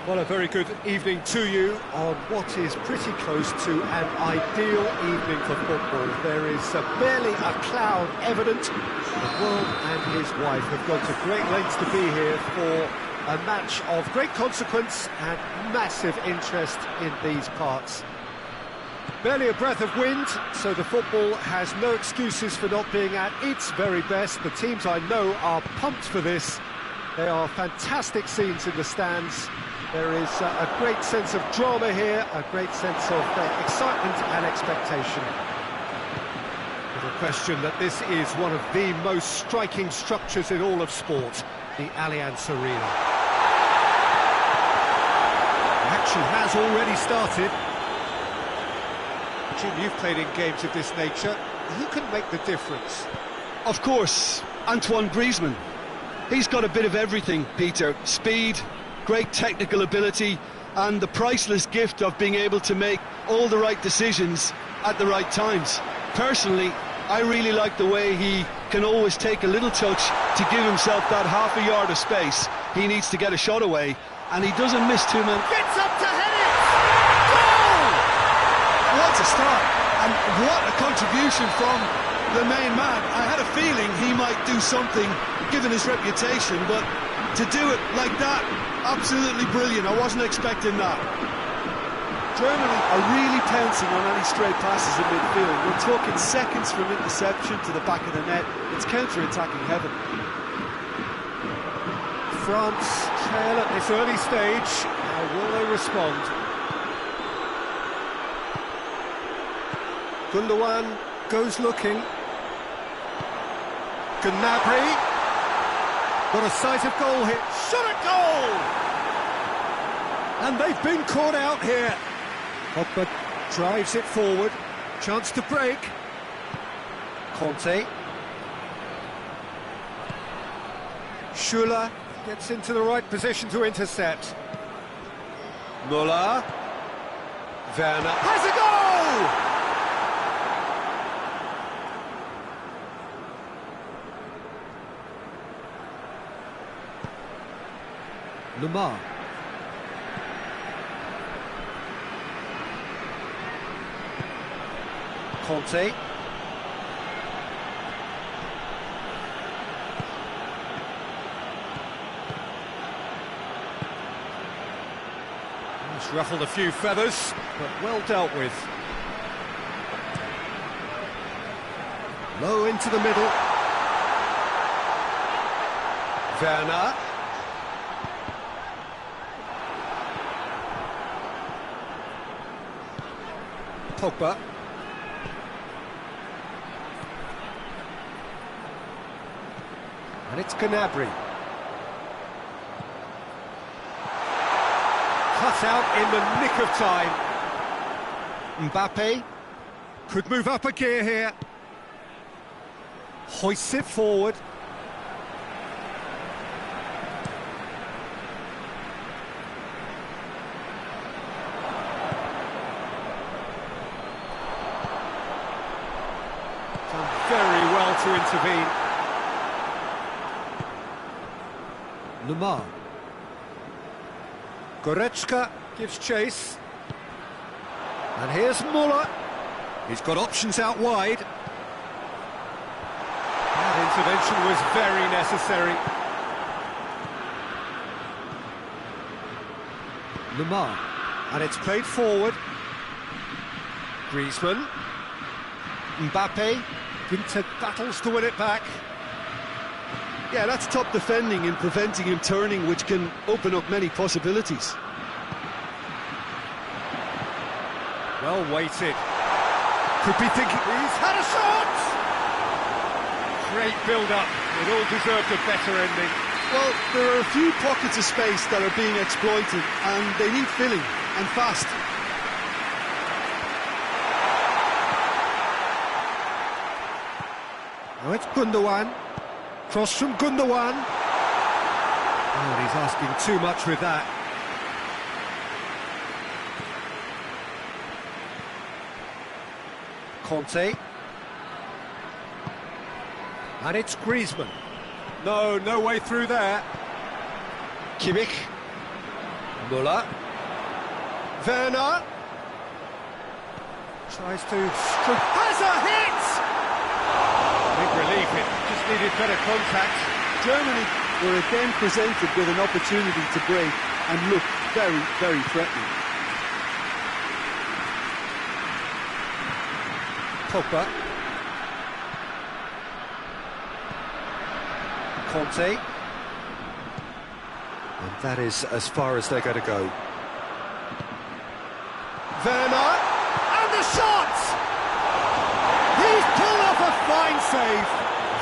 Well, a very good evening to you on what is pretty close to an ideal evening for football. There is barely a cloud evident. The world and his wife have gone to great lengths to be here for a match of great consequence and massive interest in these parts. Barely a breath of wind, so the football has no excuses for not being at its very best. The teams I know are pumped for this. They are fantastic scenes in the stands. There is a great sense of drama here, a great sense of excitement and expectation. Little question that this is one of the most striking structures in all of sport, the Allianz Arena. The action has already started. Jim, you've played in games of this nature. Who can make the difference? Of course, Antoine Griezmann. He's got a bit of everything, Peter. Speed, great technical ability, and the priceless gift of being able to make all the right decisions at the right times. Personally, I really like the way he can always take a little touch to give himself that half a yard of space. He needs to get a shot away, and he doesn't miss too many. Gets up to head it! Goal! What a start, and what a contribution from the main man. I had a feeling he might do something, given his reputation, but to do it like that, absolutely brilliant. I wasn't expecting that. Germany are really pouncing on any stray passes in midfield. We're talking seconds from interception to the back of the net. It's counter-attacking heaven. France trail at this early stage. How will they respond? Gundogan goes looking. Gnabry. What a sight of goal hit. Shot at goal! And they've been caught out here. Pogba drives it forward. Chance to break. Conte. Schuller gets into the right position to intercept. Muller. Werner has a goal! Lemar. Conte. He's ruffled a few feathers, but well dealt with. Low into the middle. Werner. Pogba. And it's Gnabry. Cut out in the nick of time. Mbappe could move up a gear here. Hoists it forward. Done very well to intervene. Lemar. Goretzka gives chase. And here's Muller. He's got options out wide. That intervention was very necessary. Lemar. And it's played forward. Griezmann. Mbappe. Ginter battles to win it back. Yeah, that's top defending and preventing him turning, which can open up many possibilities. Well weighted. Could be thinking he's had a shot! Great build-up. It all deserved a better ending. Well, there are a few pockets of space that are being exploited, and they need filling, and fast. Oh, it's Gundogan. Cross from Gundogan. Oh, he's asking too much with that. Conte. And it's Griezmann. No way through there. Kimmich. Muller. Werner. Tries to... Has a hit! Big relief, it just needed better contact. Germany were again presented with an opportunity to break and looked very, very threatening. Pogba. Conte. And that is as far as they're going to go. Werner. And the shot! He's pulled off a fine save.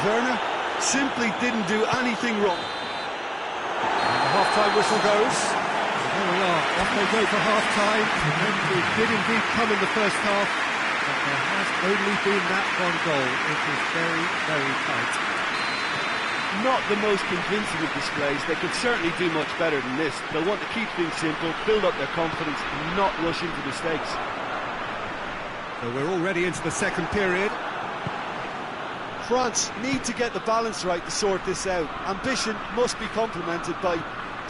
Werner simply didn't do anything wrong. And the half-time whistle goes. There we are, off they go for half-time. It did indeed come in the first half, but there has only been that one goal. It is very, very tight. Not the most convincing of displays. They could certainly do much better than this. They'll want to keep things simple, build up their confidence, and not rush into mistakes. So we're already into the second period. France need to get the balance right to sort this out. Ambition must be complemented by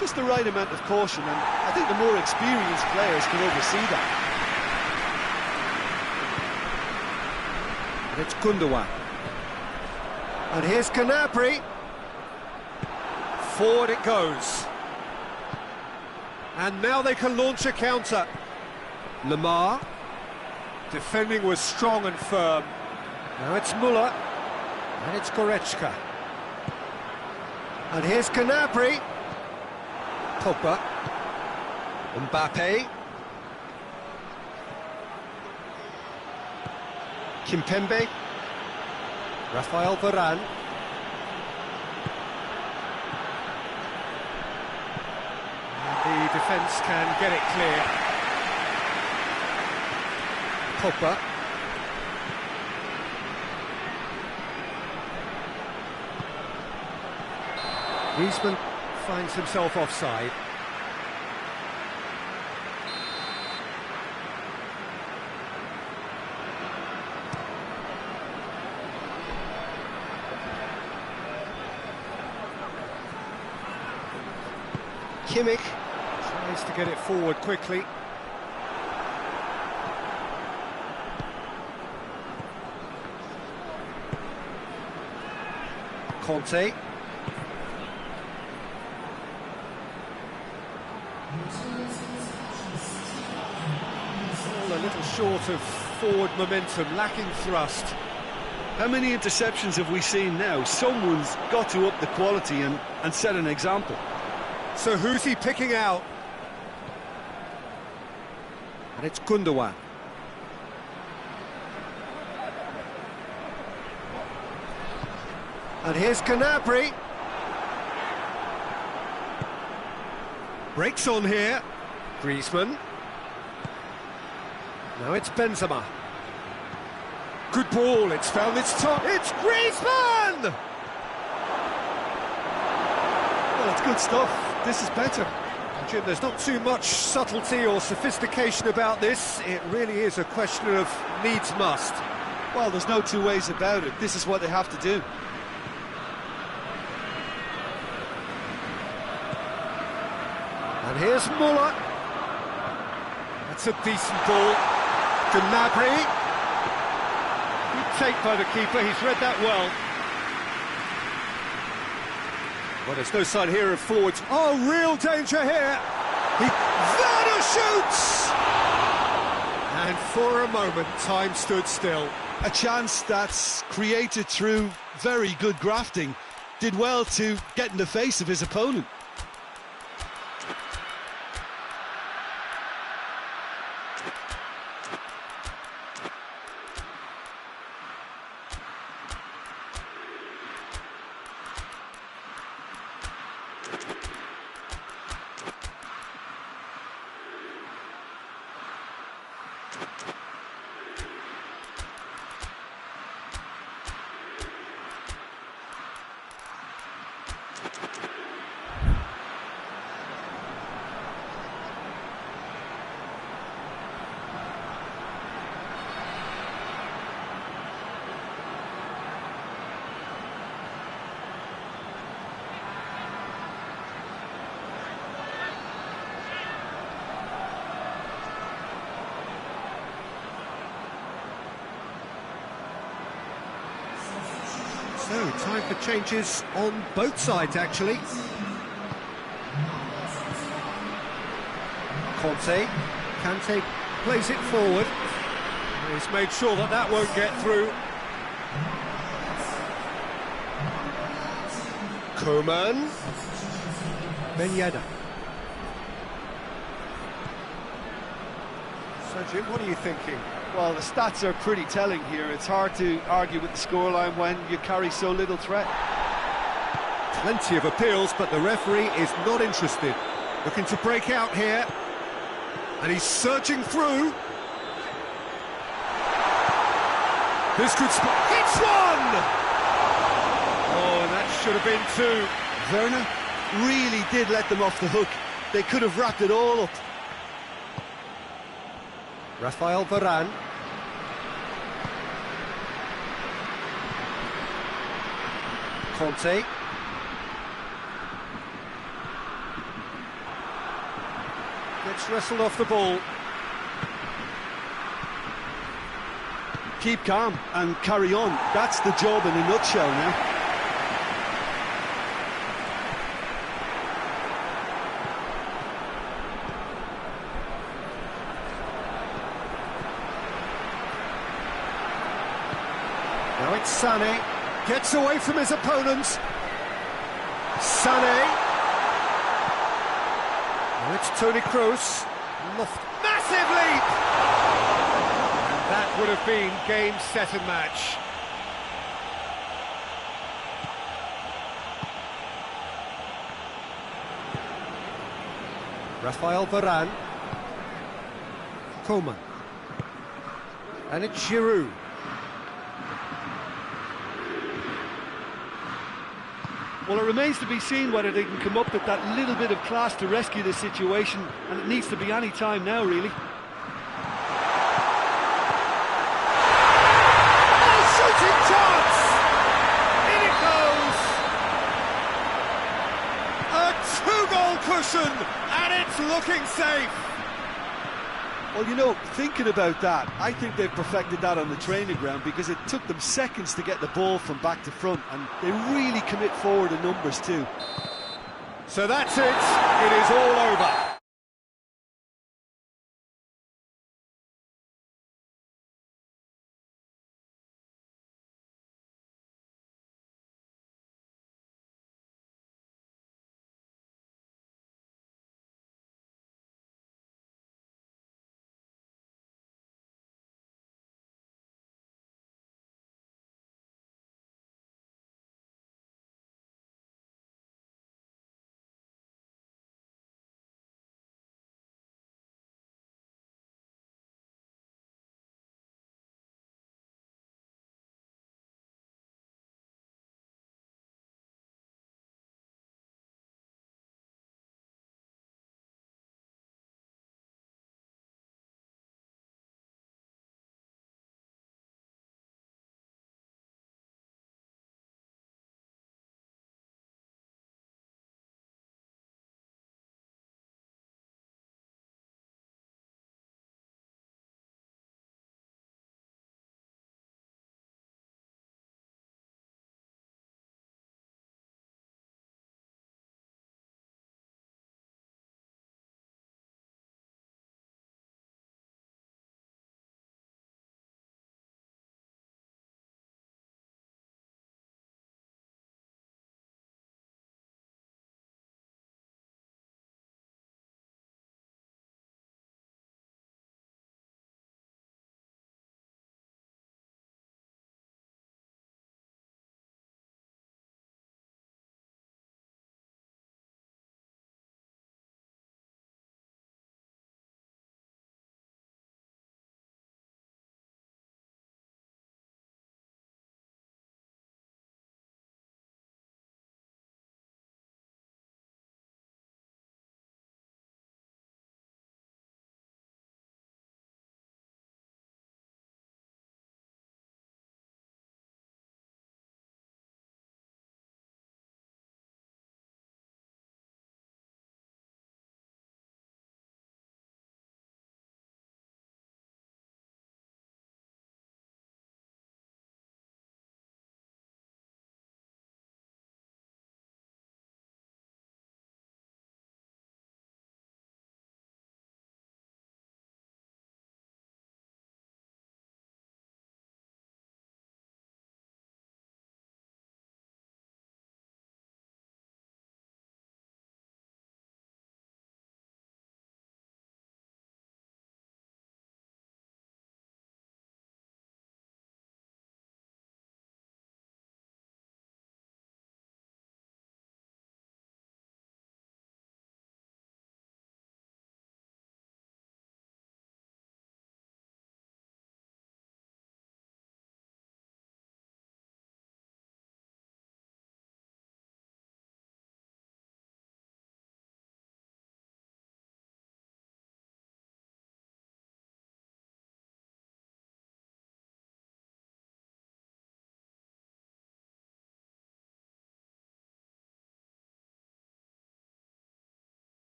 just the right amount of caution, and I think the more experienced players can oversee that. And it's Gundogan. And here's Gnabry. Forward it goes. And now they can launch a counter. Lemar. Defending was strong and firm. Now it's Muller. And it's Goretzka. And here's Gnabry. Pogba. Mbappe. Kimpembe. Rafael Varane. And the defence can get it clear. Pogba. Griezmann finds himself offside. Kimmich tries to get it forward quickly. Conte. All a little short of forward momentum, lacking thrust. How many interceptions have we seen now? Someone's got to up the quality and set an example. So who's he picking out? And it's Gundogan. And here's Gnabry. Breaks on here. Griezmann. Now it's Benzema. Good ball, it's found its top. It's Griezmann! Well, it's good stuff. This is better. Jim, there's not too much subtlety or sophistication about this. It really is a question of needs must. Well, there's no two ways about it. This is what they have to do. And here's Muller. That's a decent ball. Gnabry. Good take by the keeper, he's read that well. Well, there's no sign here of forwards. Oh, real danger here. Werner shoots! And for a moment, time stood still. A chance that's created through very good grafting. Did well to get in the face of his opponent. So, time for changes on both sides, actually. Kante plays it forward. He's made sure that that won't get through. Coman. Ben Yedder. So, Jim, what are you thinking? Well, the stats are pretty telling here. It's hard to argue with the scoreline when you carry so little threat. Plenty of appeals, but the referee is not interested. Looking to break out here. And he's searching through. This could hits one! Oh, and that should have been two. Werner really did let them off the hook. They could have wrapped it all up. Rafael Varane. Conte. Gets wrestled off the ball. Keep calm and carry on. That's the job in a nutshell now. Now it's Sané. Gets away from his opponents. Sané. Now it's Toni Kroos. Massive leap! And that would have been game, set and match. Rafael Varane. Coman. And it's Giroud. Well, it remains to be seen whether they can come up with that little bit of class to rescue the situation, and it needs to be any time now, really. Oh, shooting chance! In it goes! A two-goal cushion, and it's looking safe. Well, you know, thinking about that, I think they've perfected that on the training ground because it took them seconds to get the ball from back to front, and they really commit forward in numbers too. So that's it. It is all over.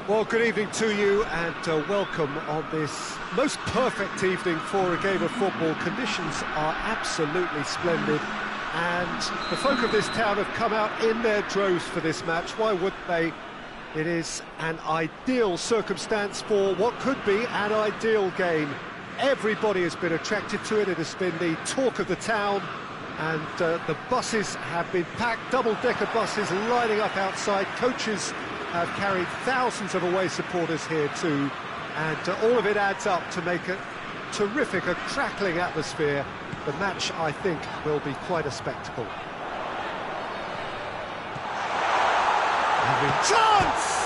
Well, good evening to you and welcome on this most perfect evening for a game of football. Conditions are absolutely splendid and the folk of this town have come out in their droves for this match. Why wouldn't they? It is an ideal circumstance for what could be an ideal game. Everybody has been attracted to it. It has been the talk of the town, and the buses have been packed, double-decker buses lining up outside. Coaches have carried thousands of away supporters here too, and all of it adds up to make a terrific, a crackling atmosphere. The match, I think, will be quite a spectacle. Having chance!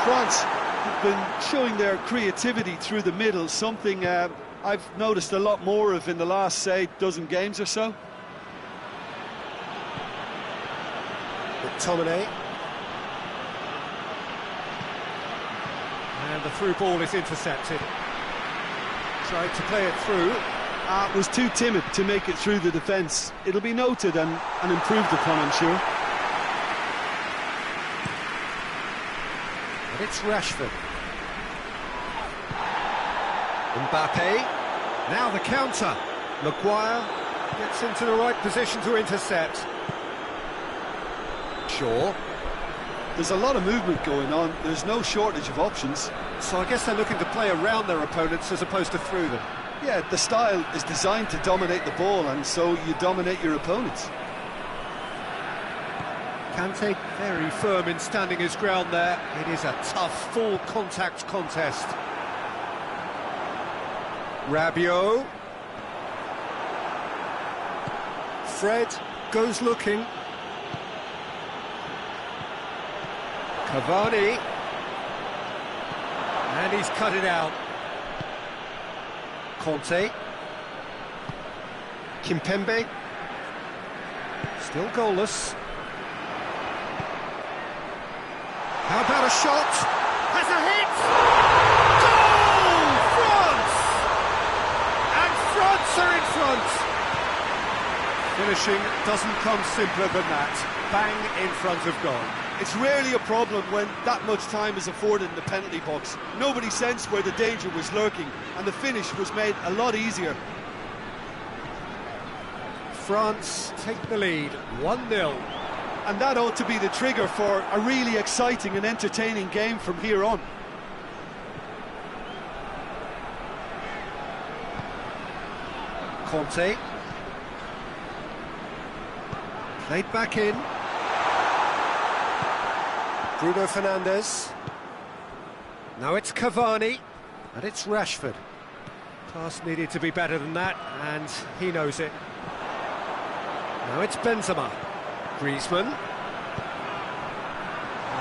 France have been showing their creativity through the middle, something I've noticed a lot more of in the last, say, dozen games or so. McTominay. And the through ball is intercepted. Tried to play it through. Was too timid to make it through the defence. It'll be noted and improved upon, I'm sure. And it's Rashford. Mbappe. Now the counter. Maguire gets into the right position to intercept. Shaw. There's a lot of movement going on. There's no shortage of options. So I guess they're looking to play around their opponents as opposed to through them. Yeah, the style is designed to dominate the ball, and so you dominate your opponents. Kante very firm in standing his ground there. It is a tough, full contact contest. Rabiot. Fred goes looking. Cavani. And he's cut it out. Conte. Kimpembe. Still goalless. How about a shot? Has a hit! Goal! France! And France are in front! Finishing doesn't come simpler than that. Bang in front of goal. It's rarely a problem when that much time is afforded in the penalty box. Nobody sensed where the danger was lurking, and the finish was made a lot easier. France take the lead, 1-0. And that ought to be the trigger for a really exciting and entertaining game from here on. Conte. Played back in. Bruno Fernandes. Now it's Cavani, and it's Rashford. Pass needed to be better than that, and he knows it. Now it's Benzema. Griezmann.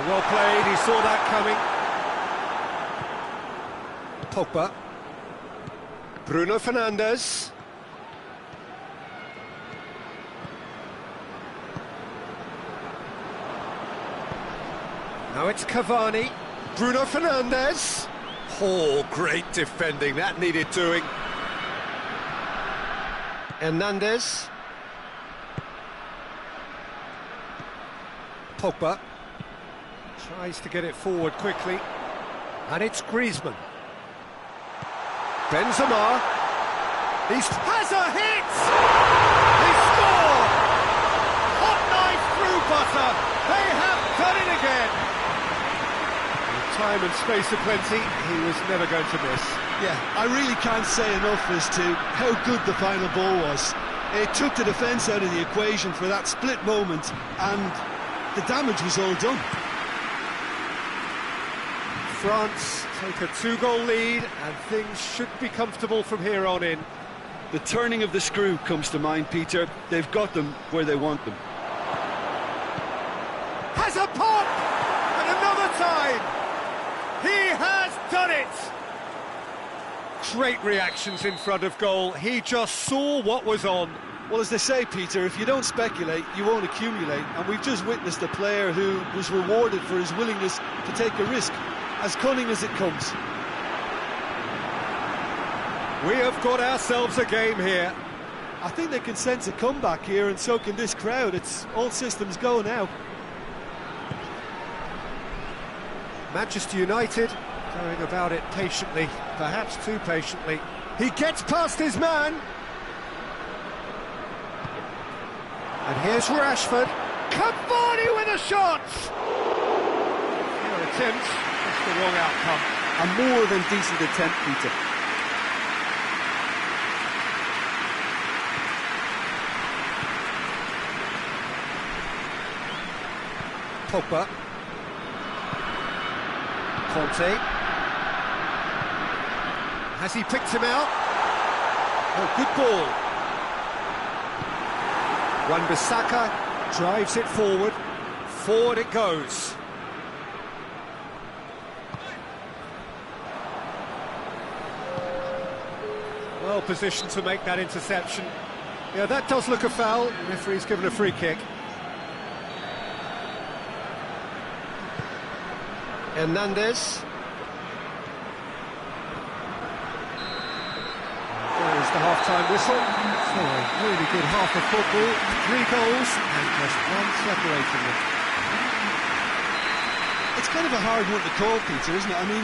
Well played, he saw that coming. Pogba. Bruno Fernandes. Now it's Cavani. Bruno Fernandes. Oh, great defending, that needed doing. Hernandez. Pogba. Tries to get it forward quickly. And it's Griezmann. Benzema. He has a hit! He scored! Hot knife through butter. They have done it again. With time and space aplenty, he was never going to miss. Yeah, I really can't say enough as to how good the final ball was. It took the defence out of the equation for that split moment, and the damage was all done. France take a 2-goal lead, and things should be comfortable from here on in. The turning of the screw comes to mind, Peter. They've got them where they want them. Has a pop! And another time! He has done it! Great reactions in front of goal. He just saw what was on. Well, as they say, Peter, if you don't speculate, you won't accumulate. And we've just witnessed a player who was rewarded for his willingness to take a risk, as cunning as it comes. We have got ourselves a game here. I think they can sense a comeback here, and so can this crowd. It's all systems go now. Manchester United going about it patiently, perhaps too patiently. He gets past his man. And here's Rashford. Cavani with a shot! Fair attempt, just the wrong outcome. A more than decent attempt, Peter. Pogba. Conte. Has he picked him out? Oh, good ball. Wan-Bissaka drives it forward. Forward it goes. Well positioned to make that interception. Yeah, that does look a foul. The referee's given a free kick. Hernandez. There's the half-time whistle. So a really good half of football. 3 goals and just one separating them. It's kind of a hard one to call, Peter, isn't it? I mean,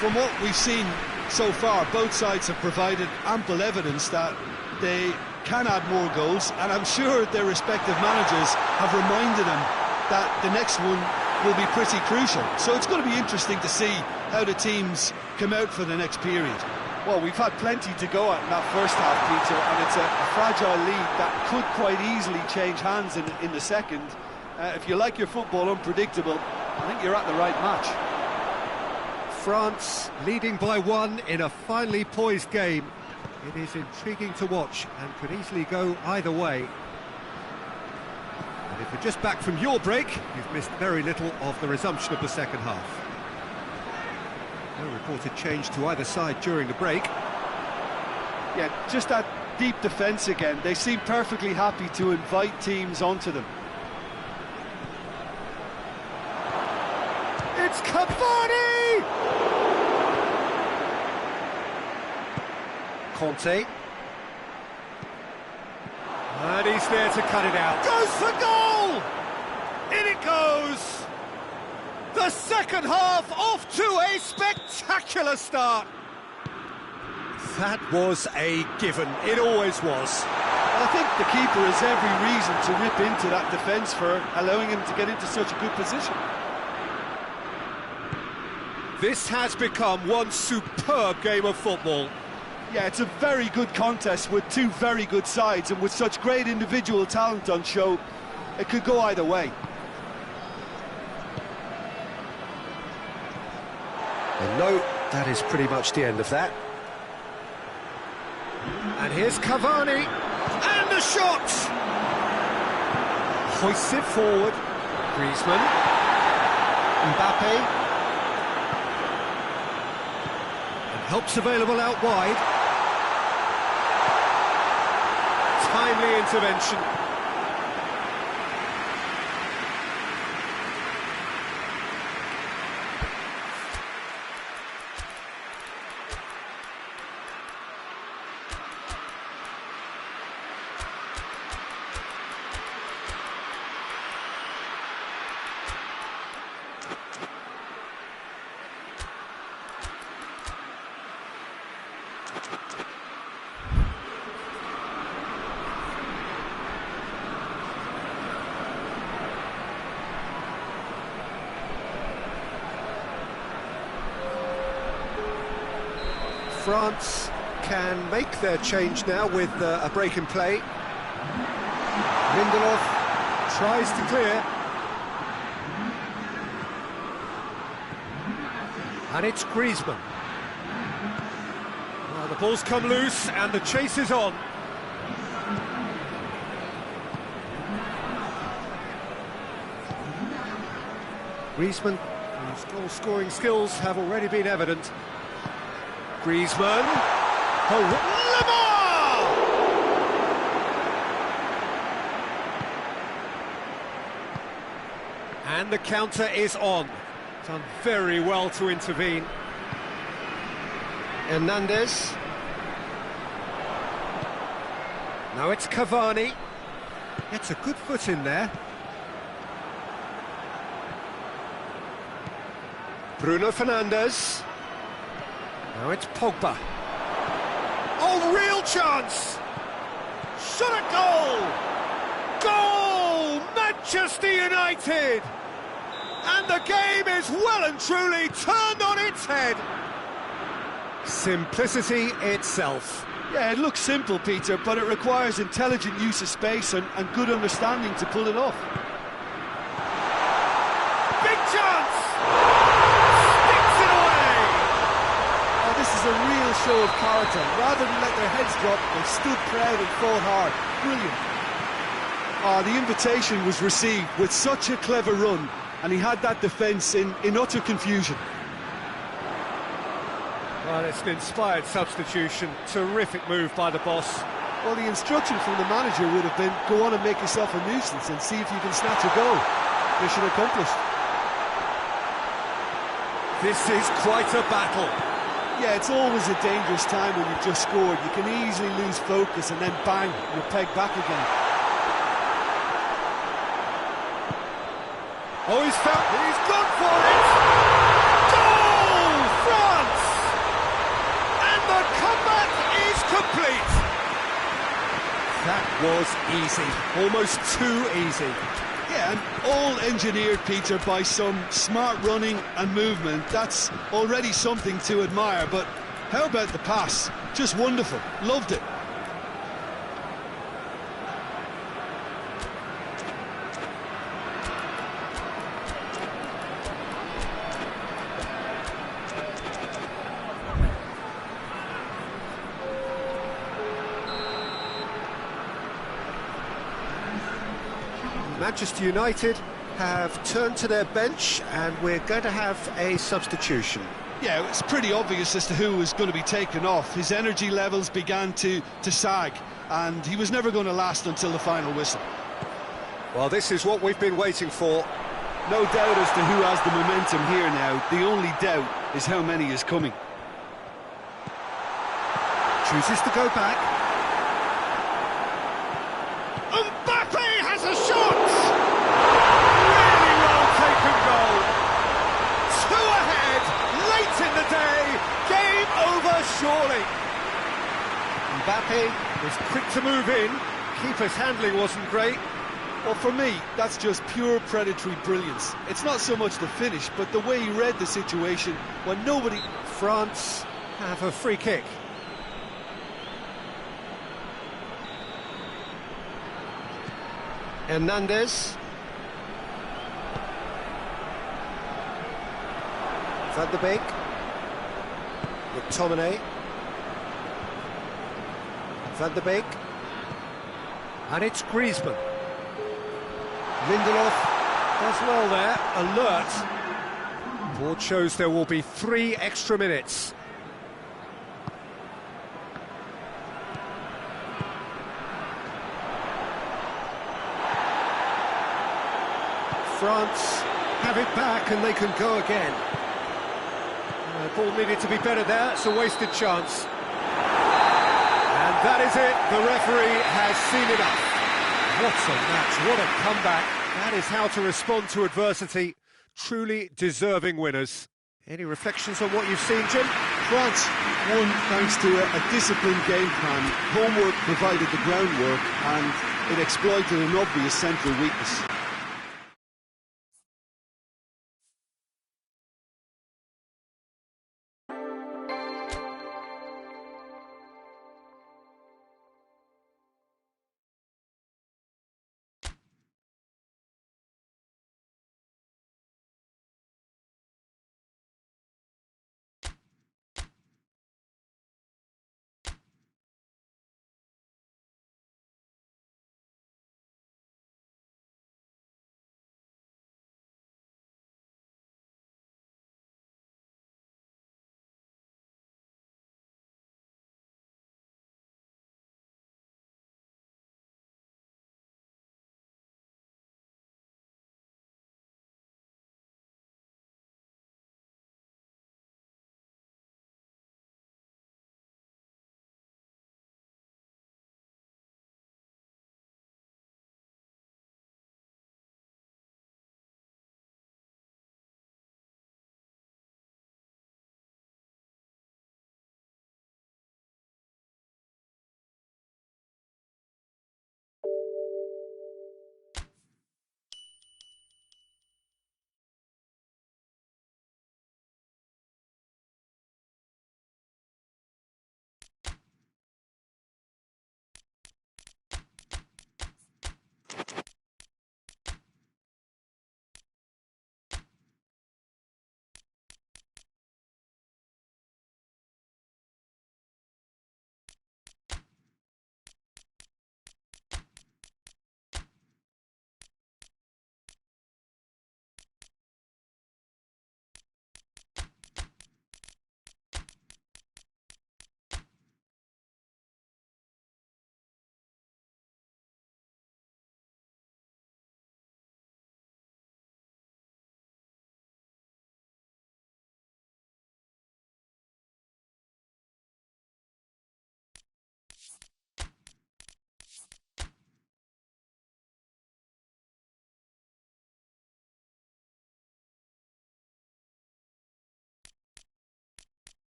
from what we've seen so far, both sides have provided ample evidence that they can add more goals, and I'm sure their respective managers have reminded them that the next one will be pretty crucial. So it's going to be interesting to see how the teams come out for the next period. Well, we've had plenty to go at in that first half, Peter, and it's a fragile lead that could quite easily change hands in the second. If you like your football unpredictable, I think you're at the right match. France leading by 1 in a finely poised game. It is intriguing to watch and could easily go either way. And if you're just back from your break, you've missed very little of the resumption of the second half. No reported change to either side during the break. Yeah, just that deep defence again. They seem perfectly happy to invite teams onto them. It's Cavani! Conte. And he's there to cut it out. Goes for goal! In it goes! The second half off to a spectacular start. That was a given. It always was. I think the keeper has every reason to rip into that defence for allowing him to get into such a good position. This has become one superb game of football. Yeah, it's a very good contest with 2 very good sides, and with such great individual talent on show, it could go either way. And no, that is pretty much the end of that. And here's Cavani, and the shot! Hoists it forward. Griezmann. Mbappe. And help's available out wide. Timely intervention. France can make their change now with a break in play. Lindelof tries to clear. And it's Griezmann. Well, the ball's come loose and the chase is on. Griezmann, whose goal-scoring skills have already been evident. Griezmann. Oh, Lamar! And the counter is on. Done very well to intervene. Hernandez. Now it's Cavani. Gets a good foot in there. Bruno Fernandes. Now it's Pogba. Oh, real chance! Shot a goal! Goal! Manchester United! And the game is well and truly turned on its head. Simplicity itself. Yeah, it looks simple, Peter, but it requires intelligent use of space and good understanding to pull it off. Big chance! Sticks it away! Oh, this is a real show of character. Rather than let their heads drop, they stood proud and fought hard. Brilliant. Oh, the invitation was received with such a clever run, and he had that defence in utter confusion. Well, it's an inspired substitution. Terrific move by the boss. Well, the instruction from the manager would have been, go on and make yourself a nuisance and see if you can snatch a goal. Mission accomplished. This is quite a battle. Yeah, it's always a dangerous time when you've just scored. You can easily lose focus and then bang, you're pegged back again. Oh, he's gone for it! Goal! France! And the comeback is complete! That was easy, almost too easy. Yeah, and all engineered, Peter, by some smart running and movement. That's already something to admire, but how about the pass? Just wonderful, loved it. Manchester United have turned to their bench and we're going to have a substitution. Yeah, it's pretty obvious as to who was going to be taken off. His energy levels began to sag, and he was never going to last until the final whistle. Well, this is what we've been waiting for. No doubt as to who has the momentum here now. The only doubt is how many is coming. Chooses to go back. Mbappe has a shot! Really well taken goal. Two ahead, late in the day, game over surely. Mbappe was quick to move in, keeper's handling wasn't great. Well, for me, that's just pure predatory brilliance. It's not so much the finish, but the way he read the situation when nobody... France have a free kick. Hernandez. Van de Beek. McTominay. Van de Beek. And it's Griezmann. Lindelof does well there, alert. Board shows there will be 3 extra minutes. France have it back and they can go again. Ball needed to be better there, it's a wasted chance. And that is it, the referee has seen enough. What a match, what a comeback. That is how to respond to adversity. Truly deserving winners. Any reflections on what you've seen, Jim? France won thanks to a disciplined game plan. Homework provided the groundwork and it exploited an obvious central weakness.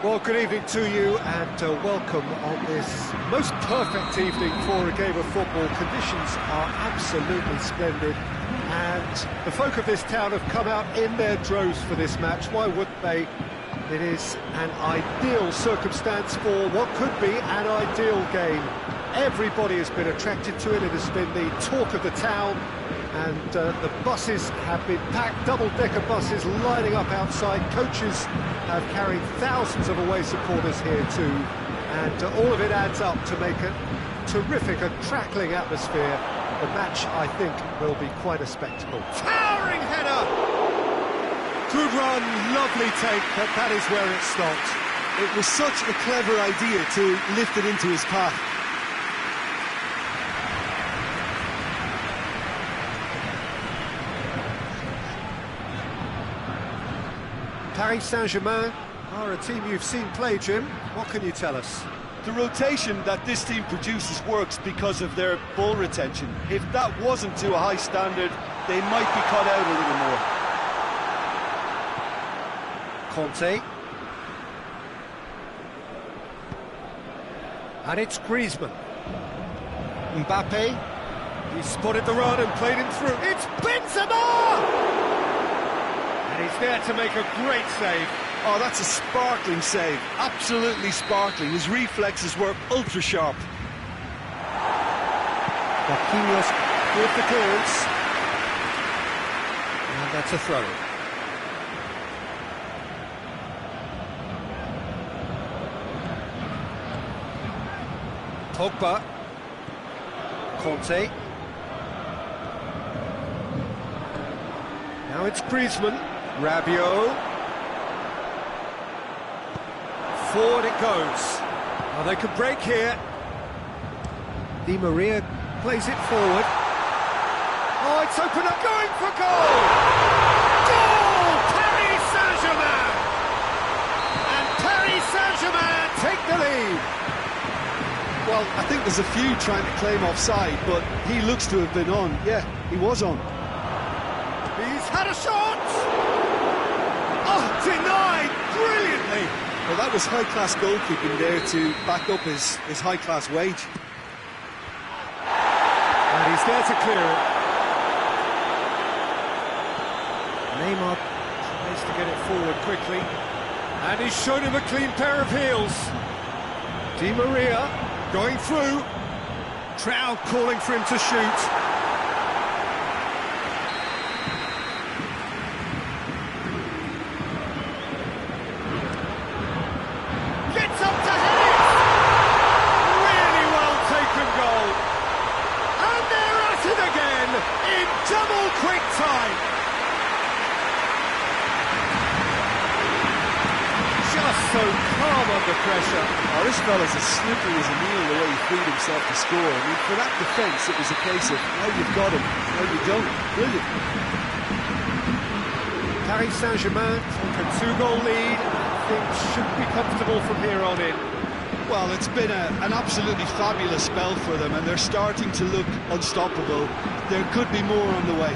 Well, good evening to you and welcome on this most perfect evening for a game of football. Conditions are absolutely splendid and the folk of this town have come out in their droves for this match. Why wouldn't they? It is an ideal circumstance for what could be an ideal game. Everybody has been attracted to it. It has been the talk of the town. And the buses have been packed, double-decker buses lining up outside. Coaches have carried thousands of away supporters here too. And all of it adds up to make a terrific and crackling atmosphere. The match, I think, will be quite a spectacle. Towering header! Good run, lovely take, but that is where it stopped. It was such a clever idea to lift it into his path. Paris Saint-Germain are a team you've seen play, Jim. What can you tell us? The rotation that this team produces works because of their ball retention. If that wasn't to a high standard, they might be cut out a little more. Conte. And it's Griezmann. Mbappe. He spotted the run and played him through. It's Benzema! And he's there to make a great save. Oh, that's a sparkling save. Absolutely sparkling. His reflexes were ultra sharp. Marquinhos with the clearance. And that's a throw. Pogba. Conte. Now it's Griezmann. Rabiot. Forward it goes. Oh, they could break here. Di Maria plays it forward. Oh, it's open up, going for goal! Goal! Paris Saint-Germain! And Paris Saint-Germain take the lead. Well, I think there's a few trying to claim offside, but he looks to have been on. Yeah, he was on. He's had a shot! Oh, denied brilliantly! Well, that was high-class goalkeeping there to back up his high-class wage. And he's there to clear it. Neymar tries to get it forward quickly. And he's shown him a clean pair of heels. Di Maria going through. Trout calling for him to shoot. Double quick time. Just so calm under pressure. Oh, this fella's as slippery as a needle the way he freed himself to score. I mean, for that defence, it was a case of now you've got him, now you don't. Brilliant. Paris Saint-Germain take a 2-goal lead. Things should be comfortable from here on in. Well, it's been an absolutely fabulous spell for them, and they're starting to look unstoppable. There could be more on the way.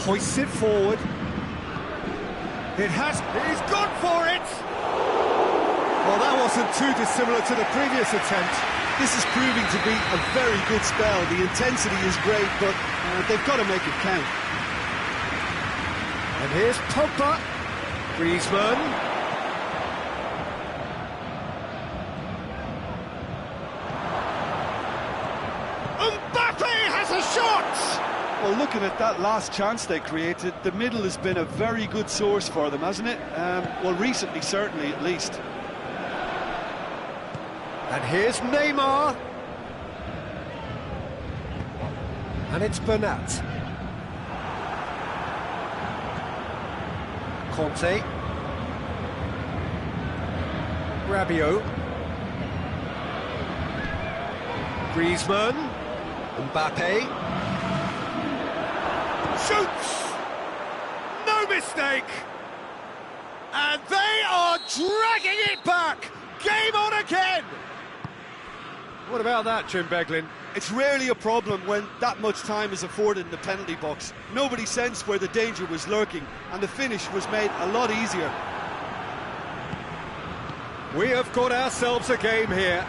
Hoists it forward. He's gone for it! Well, that wasn't too dissimilar to the previous attempt. This is proving to be a very good spell. The intensity is great, but they've got to make it count. And here's Pogba. Griezmann. Well, looking at that last chance they created, the middle has been a very good source for them, hasn't it? Well, recently, certainly, at least. And here's Neymar. And it's Bernat. Conte. Rabiot. Griezmann. Mbappe. Shoots! No mistake! And they are dragging it back! Game on again! What about that, Jim Beglin? It's rarely a problem when that much time is afforded in the penalty box. Nobody sensed where the danger was lurking, and the finish was made a lot easier. We have got ourselves a game here.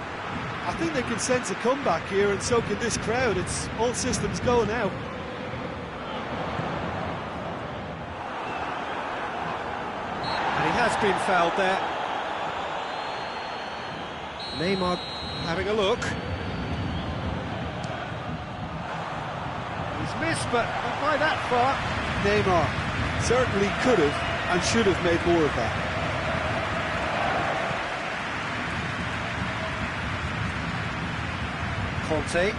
I think they can sense a comeback here, and so can this crowd. It's all systems go now. And he has been fouled there. Neymar having a look. He's missed, but not by that far. Neymar certainly could have and should have made more of that. Conte.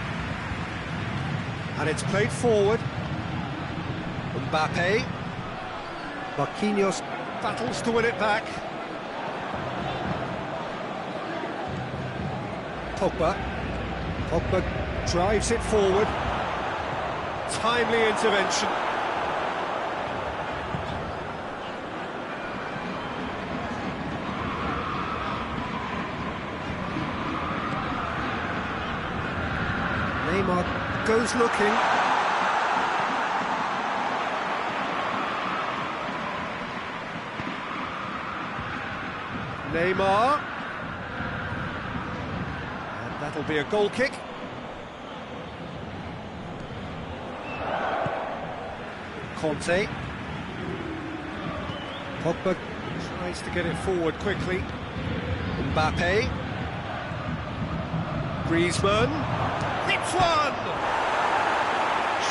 And it's played forward. Mbappe. Marquinhos battles to win it back. Pogba. Pogba drives it forward. Timely intervention. Neymar goes looking. Neymar. And that'll be a goal kick. Conte. Pogba tries to get it forward quickly. Mbappe. Griezmann. Hits one!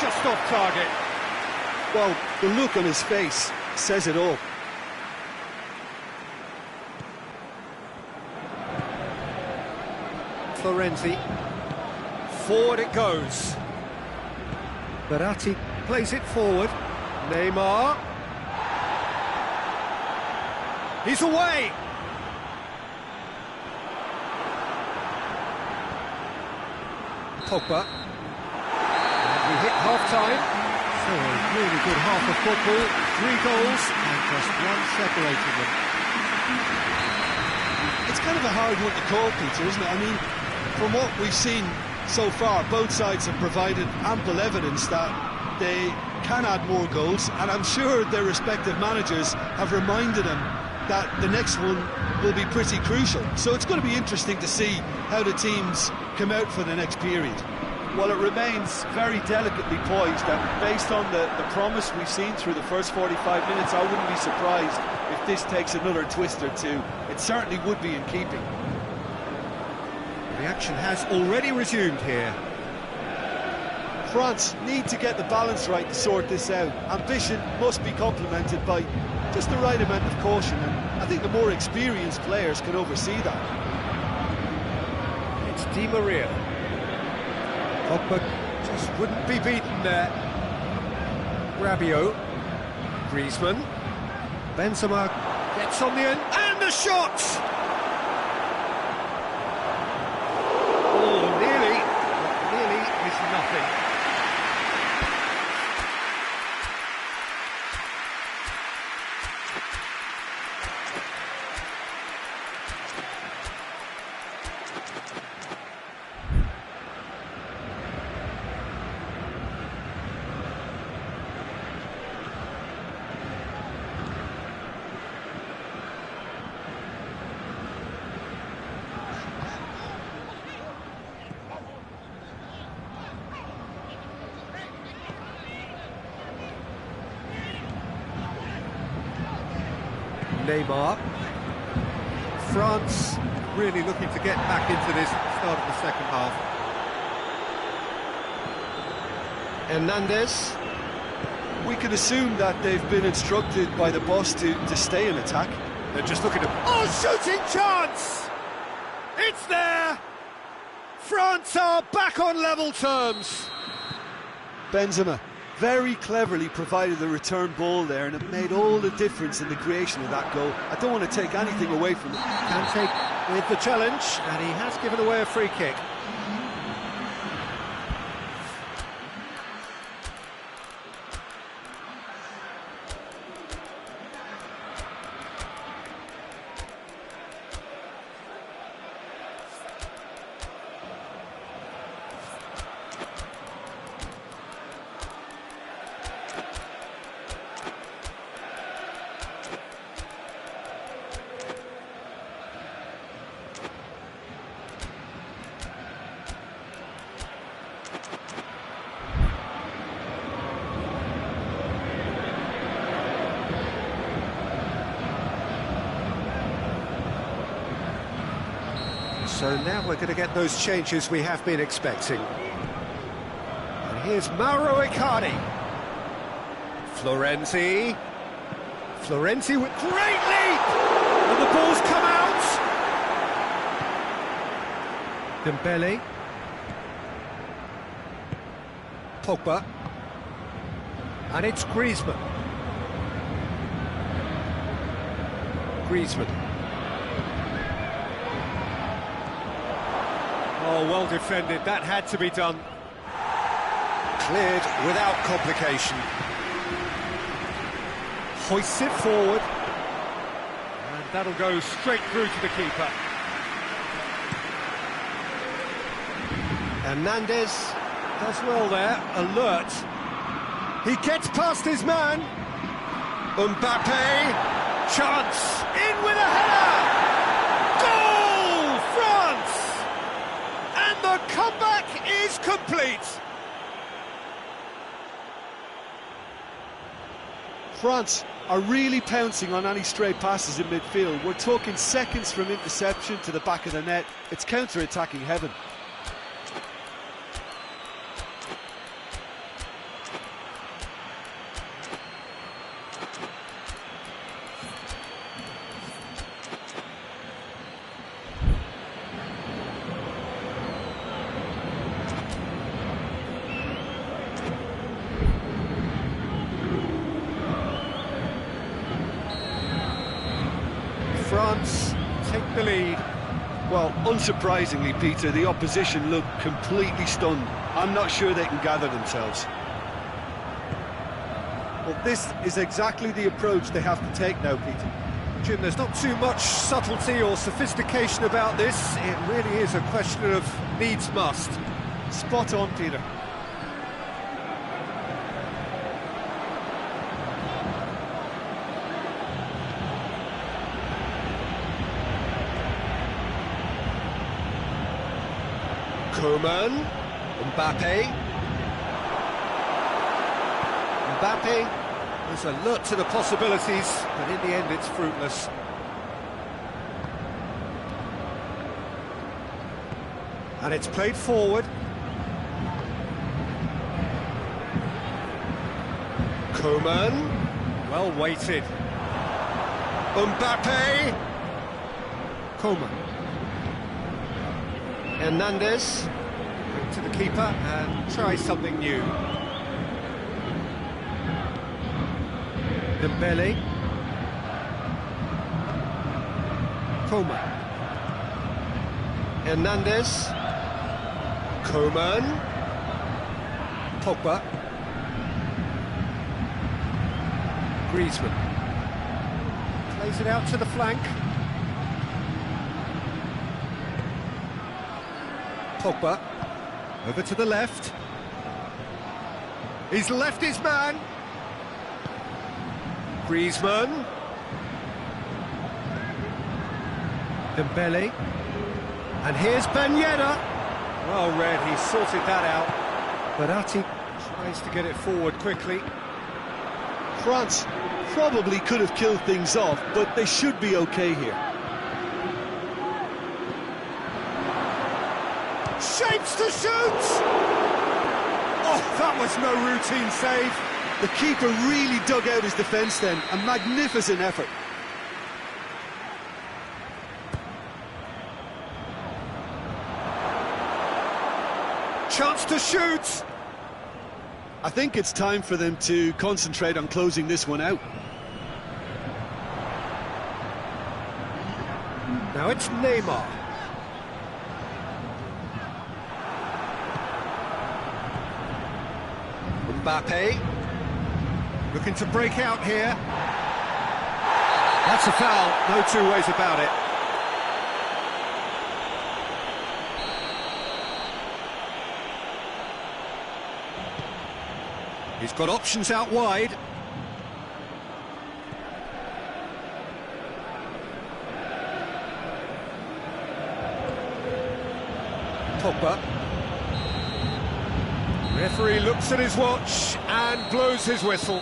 Just off target. Well, the look on his face says it all. Florenzi. Forward it goes. Verratti plays it forward. Neymar. He's away! Pogba. And we hit half-time. So a really good half of football. 3 goals and just one separating them. It's kind of a hard one to call, Peter, isn't it? I mean, from what we've seen so far, both sides have provided ample evidence that they can add more goals, and I'm sure their respective managers have reminded them that the next one will be pretty crucial. So it's going to be interesting to see how the teams come out for the next period. Well, it remains very delicately poised, and based on the promise we've seen through the first 45 minutes, I wouldn't be surprised if this takes another twist or two. It certainly would be in keeping. The action has already resumed here. France need to get the balance right to sort this out. Ambition must be complemented by just the right amount of caution, and I think the more experienced players can oversee that. It's Di Maria. Pogba just wouldn't be beaten there. Rabiot. Griezmann. Benzema gets on the end, and the shot! Oh, nearly, but nearly is nothing. Neymar. France really looking to get back into this at the start of the second half. Hernandez. We can assume that they've been instructed by the boss to stay in attack. They're just looking to... Oh, shooting chance! It's there! France are back on level terms. Benzema very cleverly provided the return ball there, and it made all the difference in the creation of that goal. I don't want to take anything away from it. Kante with the challenge, and he has given away a free kick. So now we're going to get those changes we have been expecting. And here's Mauro Icardi. Florenzi. Florenzi with great leap! And the ball's come out! Dembele. Pogba. And it's Griezmann. Griezmann. Oh, well defended. That had to be done. Cleared without complication. Hoists it forward. And that'll go straight through to the keeper. Hernandez does well there. Alert. He gets past his man. Mbappe. Chance. In with a header. Goal! France! And the comeback is complete. France are really pouncing on any stray passes in midfield. We're talking seconds from interception to the back of the net. It's counter-attacking heaven. France take the lead. Well, unsurprisingly, Peter, the opposition look completely stunned. I'm not sure they can gather themselves. Well, this is exactly the approach they have to take now, Peter. Jim, there's not too much subtlety or sophistication about this. It really is a question of needs must. Spot on, Peter. Coman, Mbappe. Mbappe is alert to the possibilities, but in the end it's fruitless. And it's played forward. Coman, well weighted. Mbappe. Coman. Hernandez, to the keeper and try something new. Dembele. Coman. Hernandez. Coman. Pogba. Griezmann. Plays it out to the flank. Pogba, over to the left. He's left his man. Griezmann. Dembele. And here's Ben Yedder. Well read, he sorted that out. Verratti tries to get it forward quickly. France probably could have killed things off, but they should be okay here. Shapes to shoot! Oh, that was no routine save. The keeper really dug out his defence then. A magnificent effort. Chance to shoot! I think it's time for them to concentrate on closing this one out. Now it's Neymar. Mbappe, looking to break out here. That's a foul, no two ways about it. He's got options out wide. Pogba. Referee looks at his watch and blows his whistle.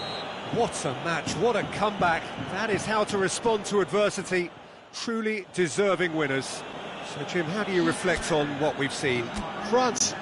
What a match, what a comeback. That is how to respond to adversity. Truly deserving winners. So, Jim, how do you reflect on what we've seen? France.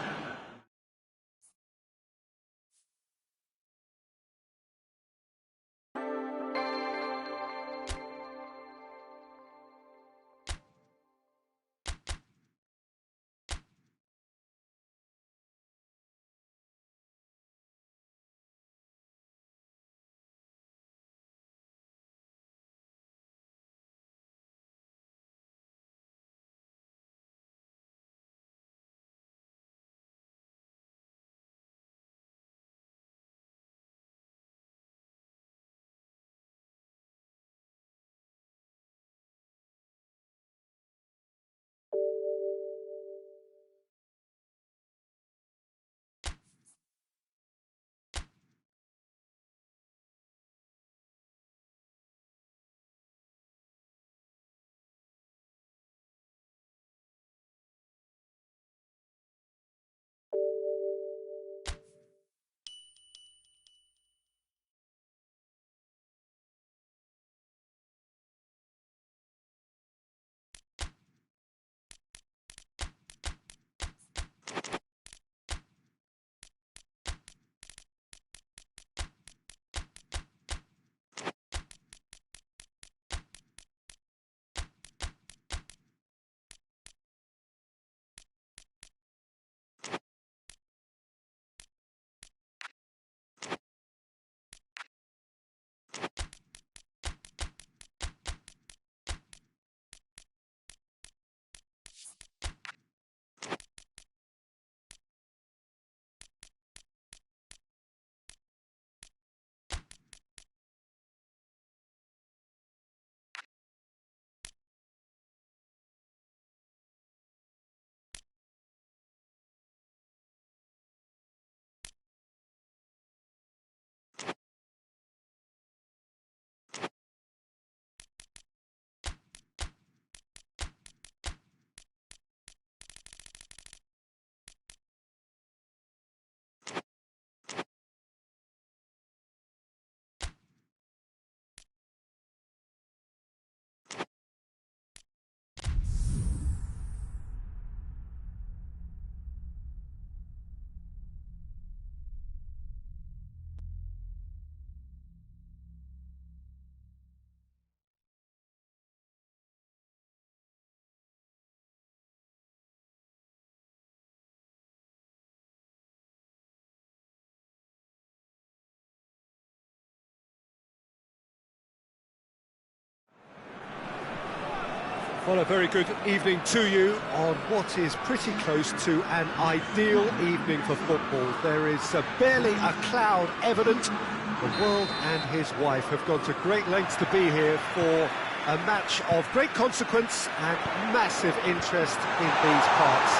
Well, a very good evening to you on what is pretty close to an ideal evening for football. There is barely a cloud evident. The world and his wife have gone to great lengths to be here for a match of great consequence and massive interest in these parts.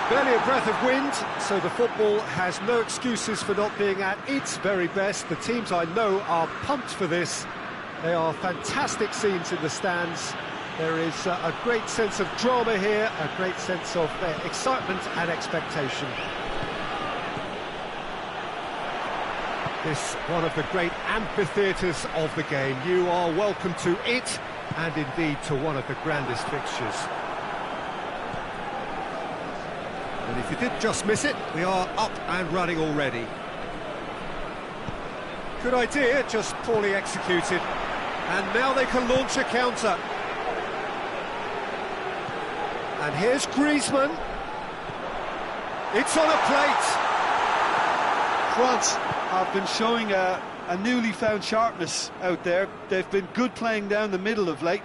Barely a breath of wind, so the football has no excuses for not being at its very best. The teams I know are pumped for this. They are fantastic scenes in the stands. There is a great sense of drama here, a great sense of excitement and expectation. This one of the great amphitheatres of the game. You are welcome to it, and indeed to one of the grandest fixtures. And if you did just miss it, we are up and running already. Good idea, just poorly executed. And now they can launch a counter. And here's Griezmann. It's on a plate. France have been showing a newly found sharpness out there. They've been good playing down the middle of late.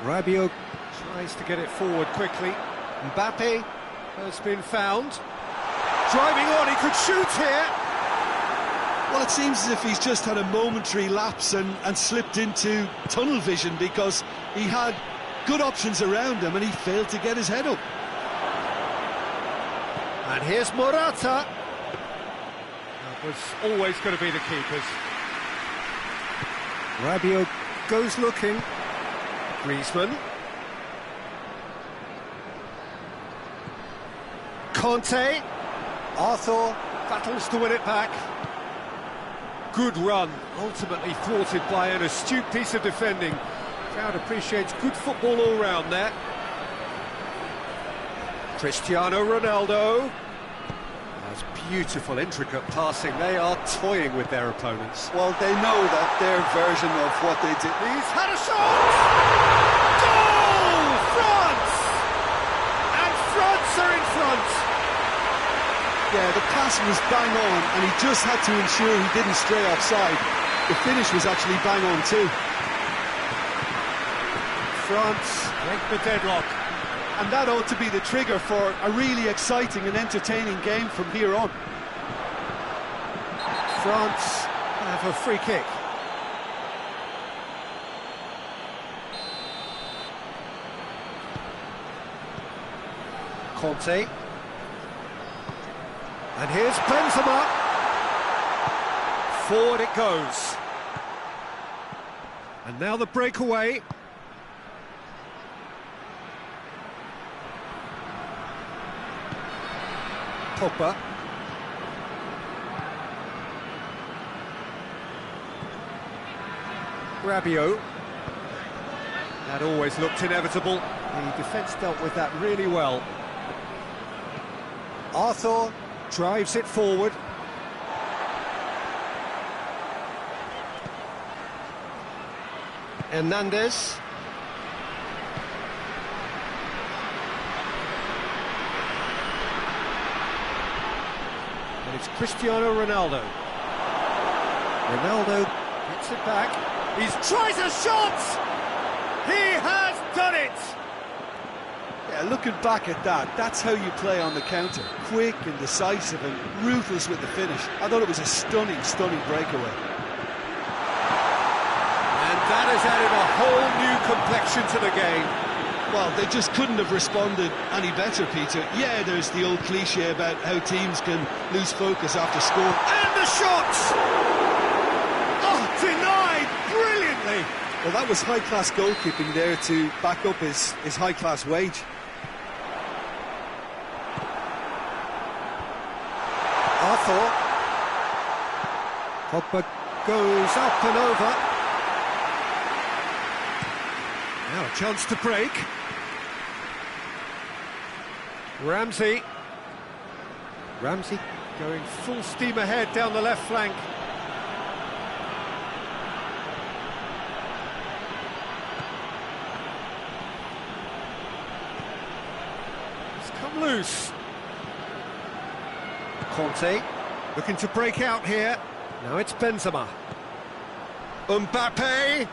Rabiot tries to get it forward quickly. Mbappe has been found. Driving on, he could shoot here. Well, it seems as if he's just had a momentary lapse and slipped into tunnel vision, because he had good options around him and he failed to get his head up. And here's Morata. That was always going to be the keepers. Rabiot goes looking. Griezmann. Conte. Arthur battles to win it back. Good run, ultimately thwarted by an astute piece of defending. Crowd appreciates good football all round there. Cristiano Ronaldo. That's beautiful, intricate passing. They are toying with their opponents. Well, they know that their version of what they did. He's had a shot! Goal! France! And France are in front. Yeah, the pass was bang on, and he just had to ensure he didn't stray offside. The finish was actually bang on too. France break the deadlock. And that ought to be the trigger for a really exciting and entertaining game from here on. France have a free kick. Conte. And here's Benzema. Forward it goes. And now the breakaway. Pogba. Rabiot. That always looked inevitable. The defence dealt with that really well. Arthur drives it forward. Hernandez. And it's Cristiano Ronaldo. Ronaldo gets it back. He tries a shot! He has done it! Yeah, looking back at that, that's how you play on the counter. Quick and decisive and ruthless with the finish. I thought it was a stunning, stunning breakaway. And that has added a whole new complexion to the game. Well, they just couldn't have responded any better, Peter. Yeah, there's the old cliche about how teams can lose focus after scoring. And the shot! Oh, denied brilliantly! Well, that was high-class goalkeeping there to back up his high-class wage. Arthur. Pogba goes up and over. Now a chance to break. Ramsey. Ramsey going full steam ahead down the left flank. It's come loose. Conte looking to break out here. Now it's Benzema. Mbappe.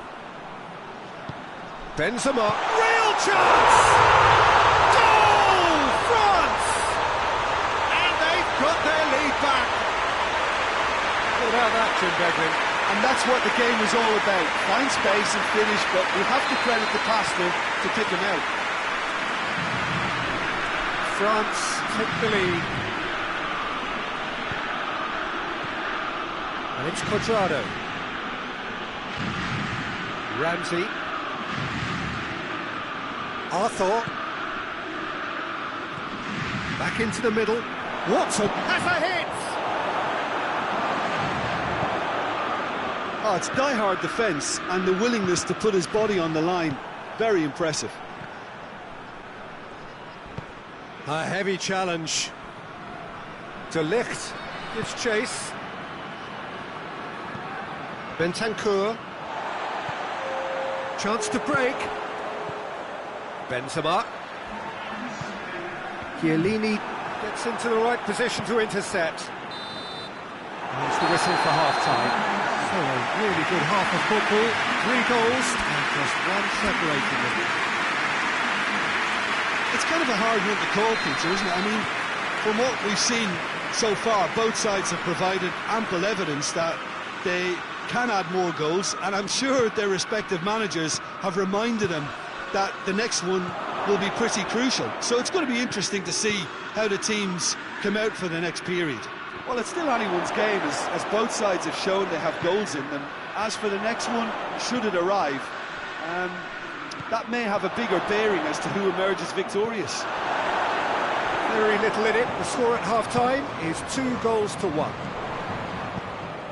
Benzema. Real chance! Goal! France! And they've got their lead back. What about that, Jim Beglin? And that's what the game was all about. Find space and finish, but we have to credit the passer to pick him out. France take the lead. And it's Cuadrado. Ramsey. Arthur. Back into the middle. Watson has a hit! Oh, it's die-hard defence and the willingness to put his body on the line. Very impressive. A heavy challenge. De Ligt gives chase. Bentancur. Chance to break. Benzema. Chiellini gets into the right position to intercept. And it's the whistle for half-time. So a really good half of football. 3 goals and just one separating them. It's kind of a hard one to call, Peter, isn't it? I mean, from what we've seen so far, both sides have provided ample evidence that they can add more goals, and I'm sure their respective managers have reminded them that the next one will be pretty crucial. So it's going to be interesting to see how the teams come out for the next period. Well, it's still anyone's game, as both sides have shown they have goals in them. As for the next one, should it arrive, that may have a bigger bearing as to who emerges victorious. Very little in it. The score at half-time is 2 goals to 1.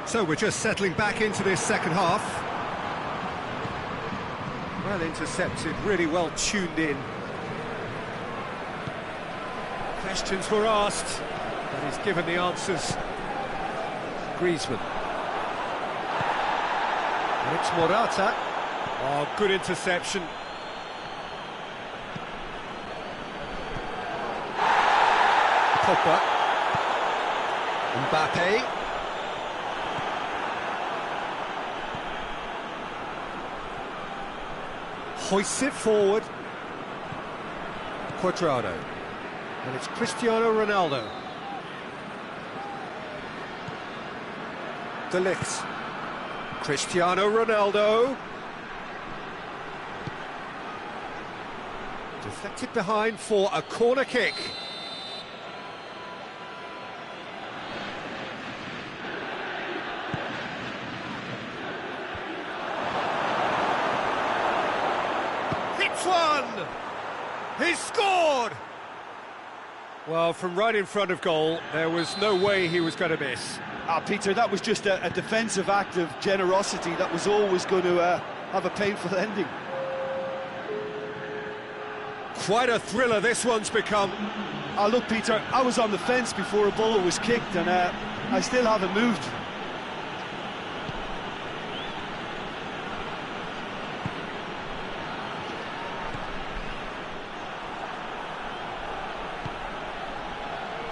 So we're just settling back into this second half. Well intercepted, really well tuned in. Questions were asked, but he's given the answers. Griezmann. And it's Morata. Oh, good interception. Pogba. Mbappe. Hoists it forward. Cuadrado. And it's Cristiano Ronaldo. De Ligt. Cristiano Ronaldo. Deflected behind for a corner kick. Hits one! He's scored! Well, from right in front of goal, there was no way he was going to miss. Peter, that was just a defensive act of generosity that was always going to have a painful ending. Quite a thriller this one's become. Look, Peter, I was on the fence before a ball was kicked, and I still haven't moved.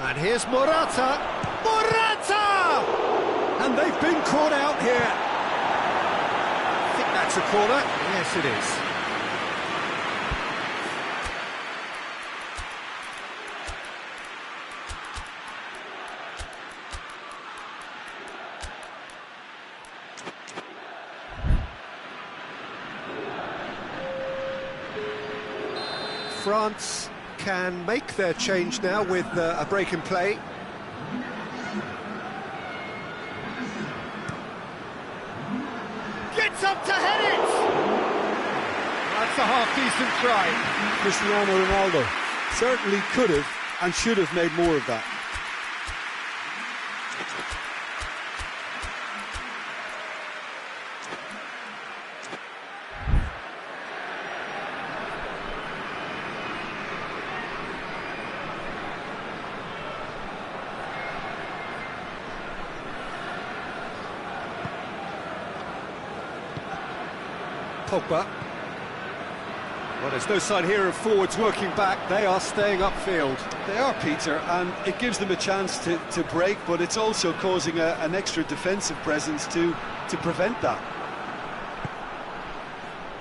And here's Morata. Morata! And they've been caught out here. I think that's a corner. Yes, it is. France can make their change now with a break in play. Gets up to head it! That's a half-decent try. Cristiano Ronaldo certainly could have and should have made more of that. Pogba. Well, there's no sign here of forwards working back. They are staying upfield. They are, Peter, and it gives them a chance to break, but it's also causing an extra defensive presence to prevent that.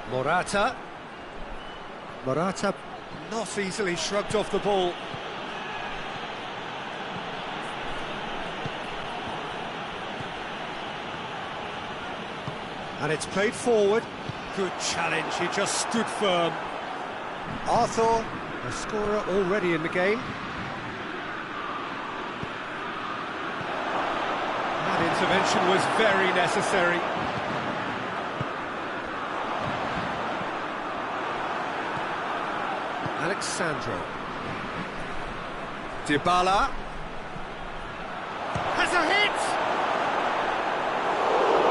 Morata. Morata not easily shrugged off the ball. And it's played forward. Good challenge, he just stood firm. Arthur, a scorer already in the game. That intervention was very necessary. Alexandro. Dybala. Has a hit!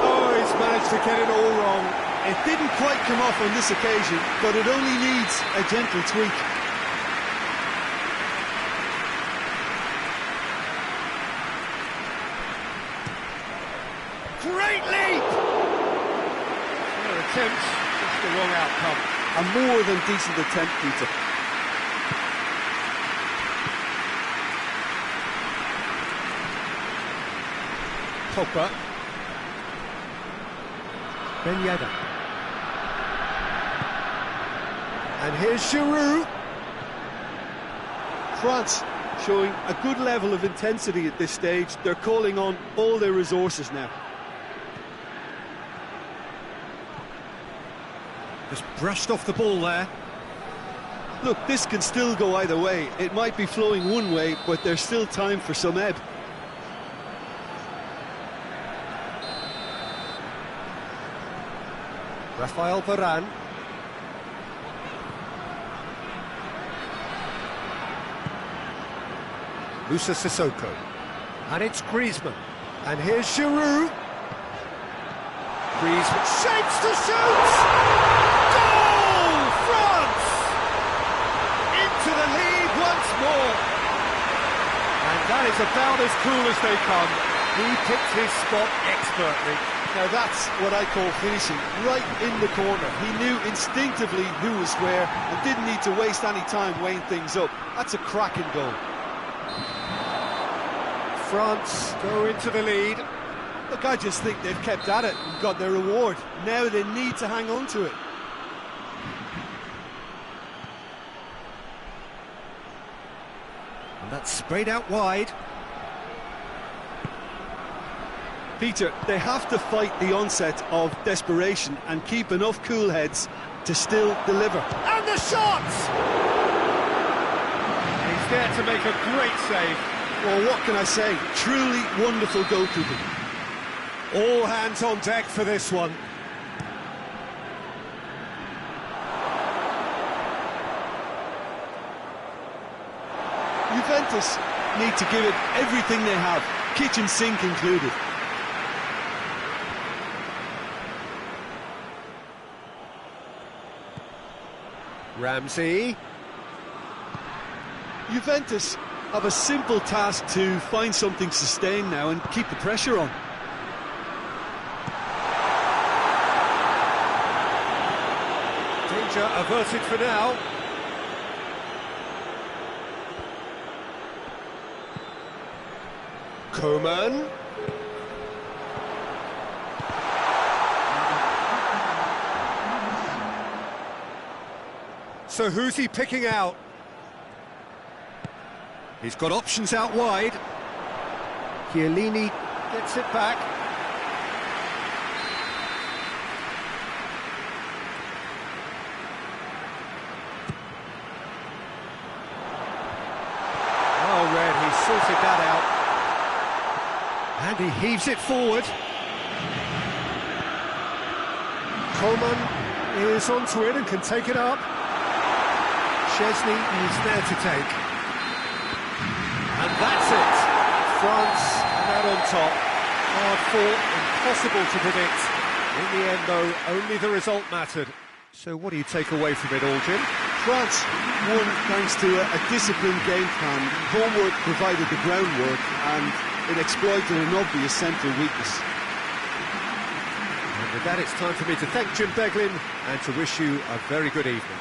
Oh, he's managed to get it all wrong. It didn't quite come off on this occasion, but it only needs a gentle tweak. Great leap! Fair attempt, just the wrong outcome. A more than decent attempt, Peter. Pogba. Ben Yedder. And here's Giroud. France showing a good level of intensity at this stage. They're calling on all their resources now. Just brushed off the ball there. Look, this can still go either way. It might be flowing one way, but there's still time for some ebb. Rafael Varane. Moussa Sissoko. And it's Griezmann. And here's Giroud. Griezmann shapes to shoot! Goal! That is about as cool as they come. He picked his spot expertly. Now that's what I call finishing, right in the corner. He knew instinctively who was where and didn't need to waste any time weighing things up. That's a cracking goal. France go into the lead. Look, I just think they've kept at it and got their reward. Now they need to hang on to it. And that's sprayed out wide. Peter, they have to fight the onset of desperation and keep enough cool heads to still deliver. And the shot! He's there to make a great save. Well, what can I say? Truly wonderful goalkeeping. All hands on deck for this one. Juventus need to give it everything they have, kitchen sink included. Ramsey. Juventus have a simple task to find something sustained now and keep the pressure on. Danger averted for now. Coman. So who's he picking out? He's got options out wide. Chiellini gets it back. Well read, he sorted that out. And he heaves it forward. Coman is onto it and can take it up. Szczesny is there to take. And that's it. France and that on top. Hard fought, impossible to predict. In the end, though, only the result mattered. So what do you take away from it all, Jim? France won thanks to a disciplined game plan. Homework provided the groundwork and it exploited an obvious central weakness. And with that, it's time for me to thank Jim Beglin and to wish you a very good evening.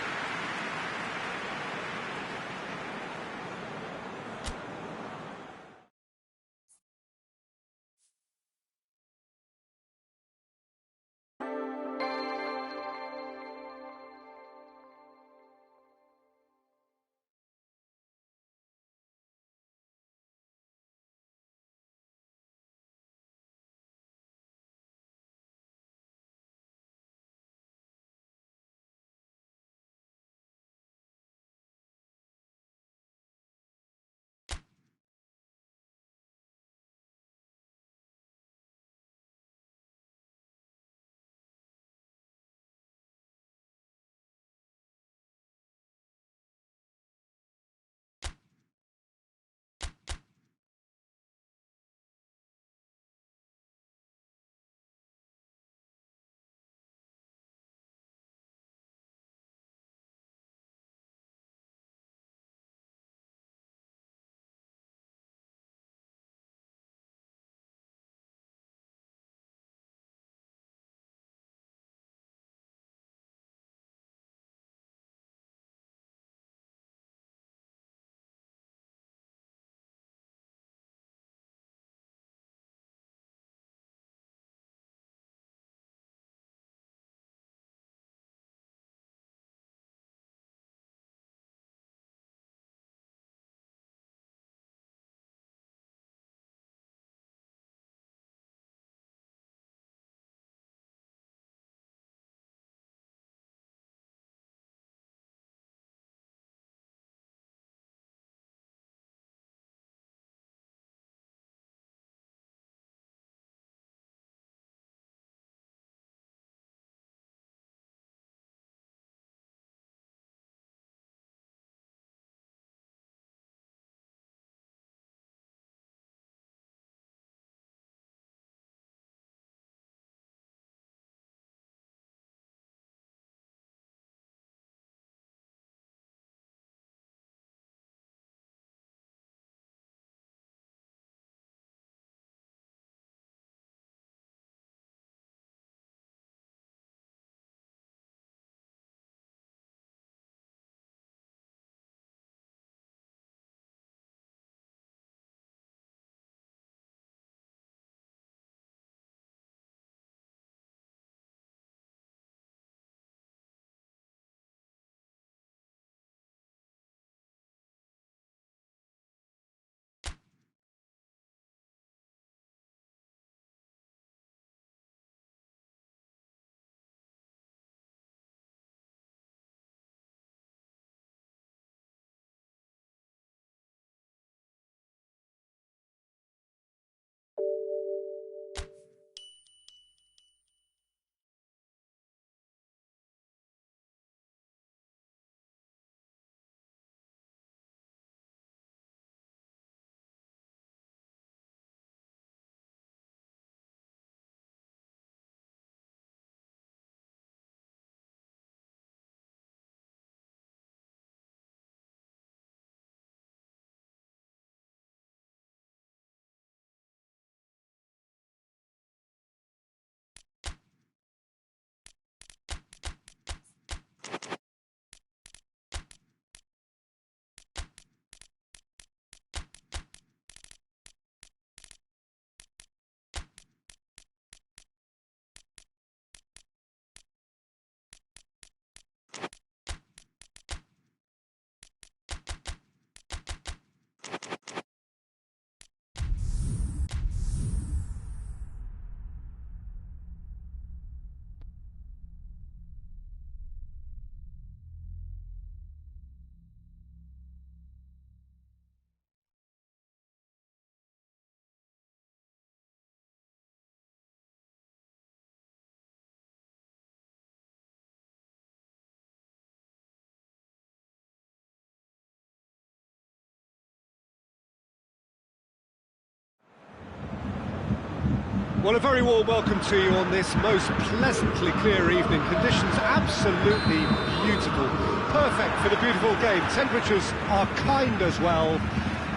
Well, a very warm welcome to you on this most pleasantly clear evening. Conditions absolutely beautiful. Perfect for the beautiful game. Temperatures are kind as well.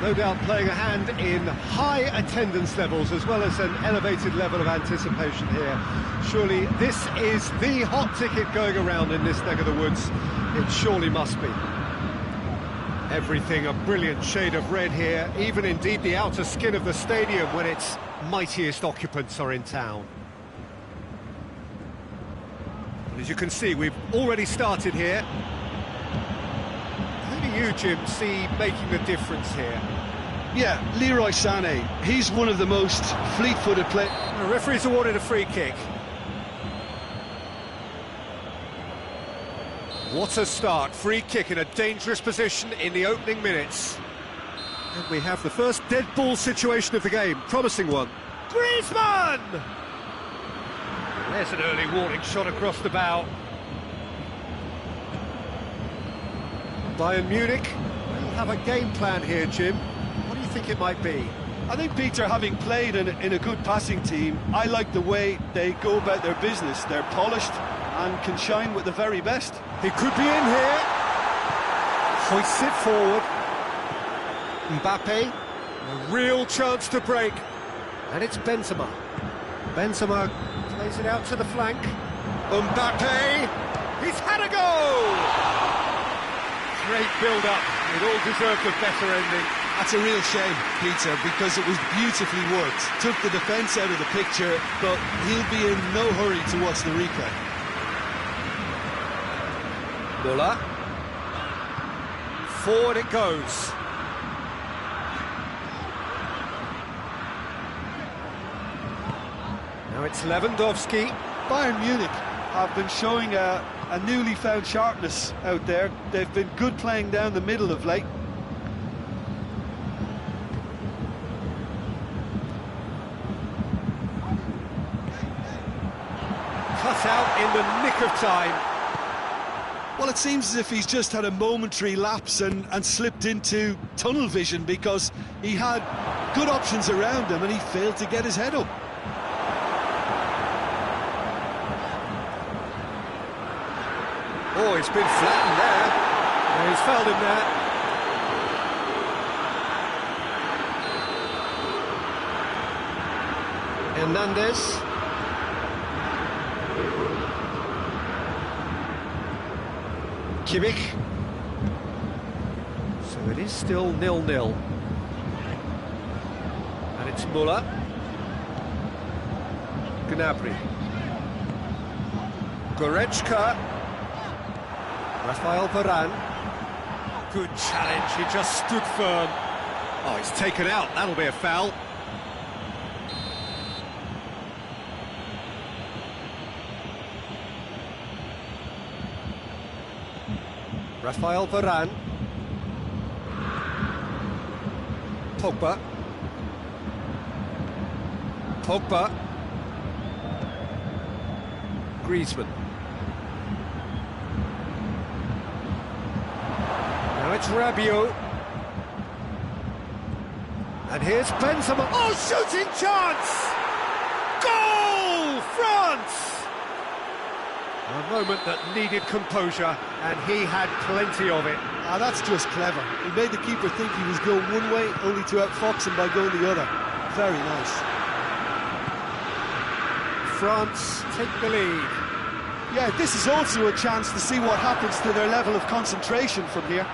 No doubt playing a hand in high attendance levels as well as an elevated level of anticipation here. Surely this is the hot ticket going around in this neck of the woods. It surely must be. Everything a brilliant shade of red here, even indeed the outer skin of the stadium when its mightiest occupants are in town. And as you can see, we've already started here. Who do you, Jim, see making the difference here? Yeah, Leroy Sané. He's one of the most fleet-footed players. The referee's awarded a free kick. What a start, free kick in a dangerous position in the opening minutes. And we have the first dead ball situation of the game, promising one. Griezmann! There's an early warning shot across the bow. Bayern Munich will have a game plan here, Jim. What do you think it might be? I think, Peter, having played in a good passing team, I like the way they go about their business. They're polished and can shine with the very best. He could be in here. Hoists it forward. Mbappe, a real chance to break. And it's Benzema. Benzema plays it out to the flank. Mbappe, he's had a goal! Great build-up. It all deserved a better ending. That's a real shame, Peter, because it was beautifully worked. Took the defence out of the picture, but he'll be in no hurry to watch the replay. Müller. Forward it goes. Now it's Lewandowski. Bayern Munich have been showing a newly found sharpness out there. They've been good playing down the middle of late. Cut out in the nick of time. Well, it seems as if he's just had a momentary lapse and slipped into tunnel vision because he had good options around him and he failed to get his head up. Oh, it's been flattened there. Yeah, he's fouled him there. Hernandez. Kimmich. So it is still 0-0. And it's Müller. Gnabry. Goretzka. Rafael Varane. Good challenge, he just stood firm. Oh, he's taken out, that'll be a foul. Rafael Varane. Pogba. Pogba. Griezmann. Now it's Rabiot. And here's Benzema. Oh, shooting chance! Goal! France! A moment that needed composure, and he had plenty of it. Ah, that's just clever. He made the keeper think he was going one way, only to outfox him by going the other. Very nice. France take the lead. Yeah, this is also a chance to see what happens to their level of concentration from here.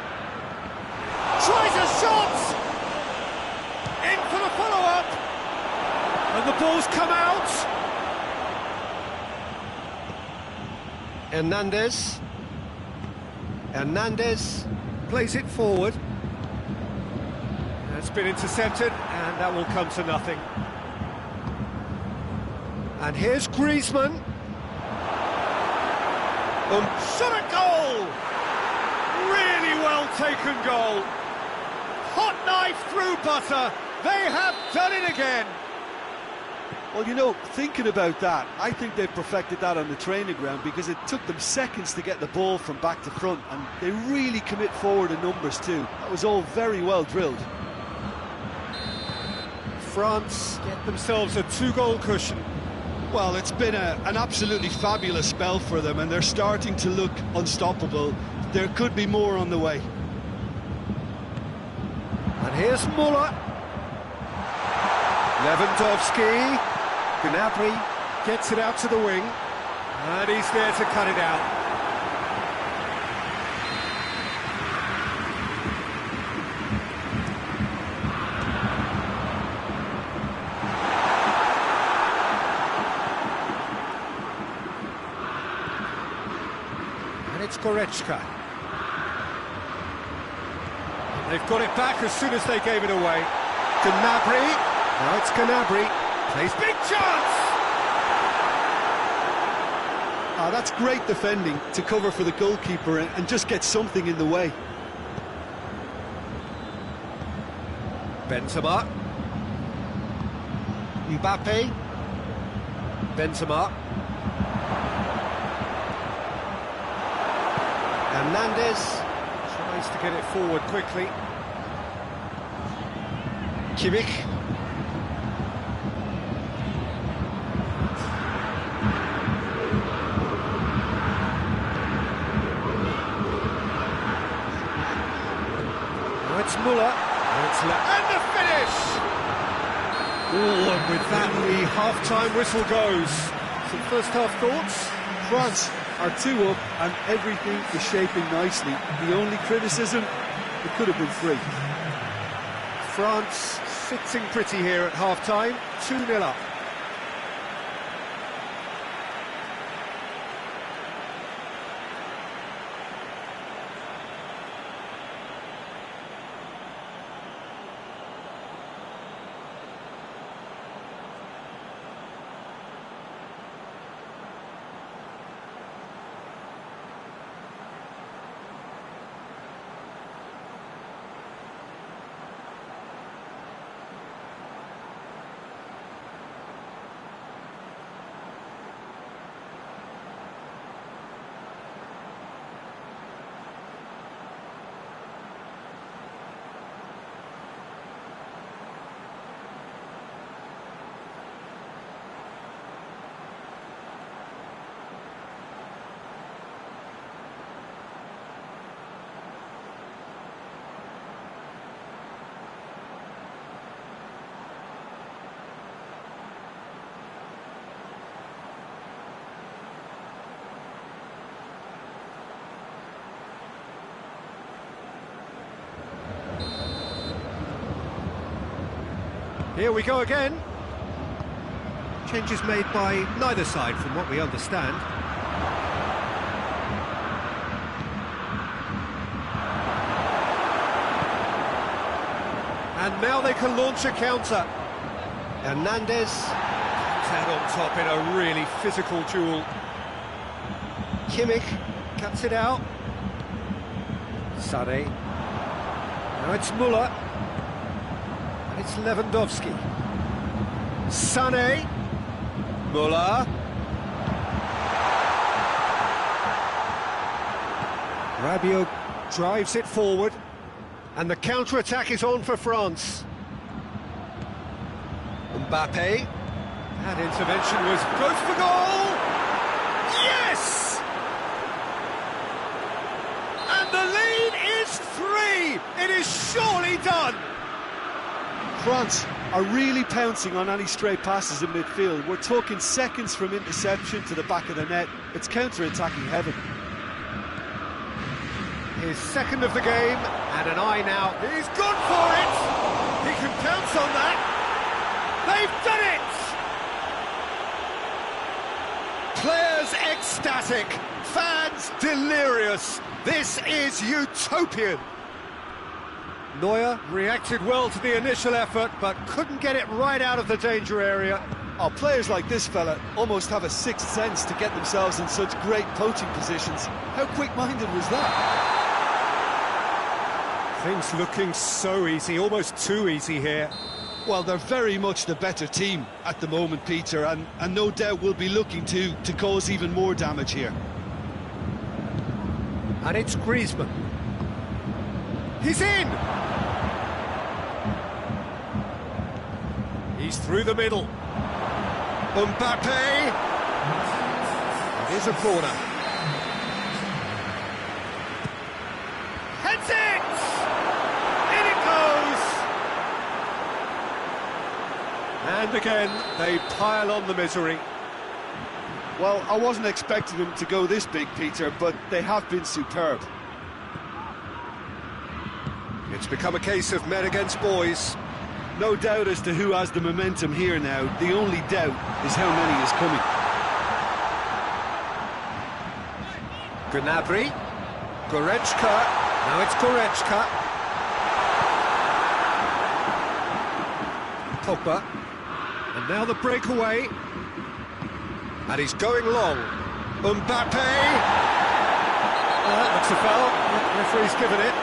Tries a shot! In for the follow-up! And the ball's come out! Hernandez. Hernandez plays it forward. That's been intercepted, and that will come to nothing. And here's Griezmann. Shot a goal! Really well taken goal. Hot knife through butter. They have done it again. Well, you know, thinking about that, I think they've perfected that on the training ground because it took them seconds to get the ball from back to front, and they really commit forward in numbers too. That was all very well drilled. France get themselves a 2-goal cushion. Well, it's been an absolutely fabulous spell for them, and they're starting to look unstoppable. There could be more on the way. And here's Muller. Lewandowski. Gnabry gets it out to the wing. And he's there to cut it out. And it's Goretzka. They've got it back as soon as they gave it away. Gnabry. Now it's Gnabry. Plays big chance! That's great defending to cover for the goalkeeper and just get something in the way. Benzema. Mbappe. Benzema. Hernandez tries to get it forward quickly. Kimmich. Now it's Muller. And the finish! Oh, and with that, the half-time whistle goes. Some first-half thoughts? France are 2 up and everything is shaping nicely. The only criticism, it could have been 3. France sitting pretty here at half-time, 2-0 up. Here we go again. Changes made by neither side from what we understand. And now they can launch a counter. Hernandez comes out on top in a really physical duel. Kimmich cuts it out. Sané. Now it's Muller. It's Lewandowski. Sané. Muller. Rabiot drives it forward. And the counter-attack is on for France. Mbappe. That intervention was goes for goal! Yes! And the lead is 3! It is surely done! France are really pouncing on any stray passes in midfield. We're talking seconds from interception to the back of the net. It's counter-attacking heaven. His second of the game, and an eye now. He's gone for it! He can pounce on that! They've done it! Players ecstatic, fans delirious. This is utopian. Neuer reacted well to the initial effort, but couldn't get it right out of the danger area. Oh, players like this fella almost have a sixth sense to get themselves in such great poaching positions. How quick-minded was that? Things looking so easy, almost too easy here. Well, they're very much the better team at the moment, Peter, and no doubt will be looking to cause even more damage here. And it's Griezmann. He's in! He's through the middle. Mbappe! It is a corner. Heads it! In it goes! And again, they pile on the misery. Well, I wasn't expecting them to go this big, Peter, but they have been superb. It's become a case of men against boys. No doubt as to who has the momentum here now. The only doubt is how many is coming. Gnabry. Goretzka. Now it's Goretzka. Pogba. And now the breakaway. And he's going long. Mbappe! That looks a foul. The referee's given it.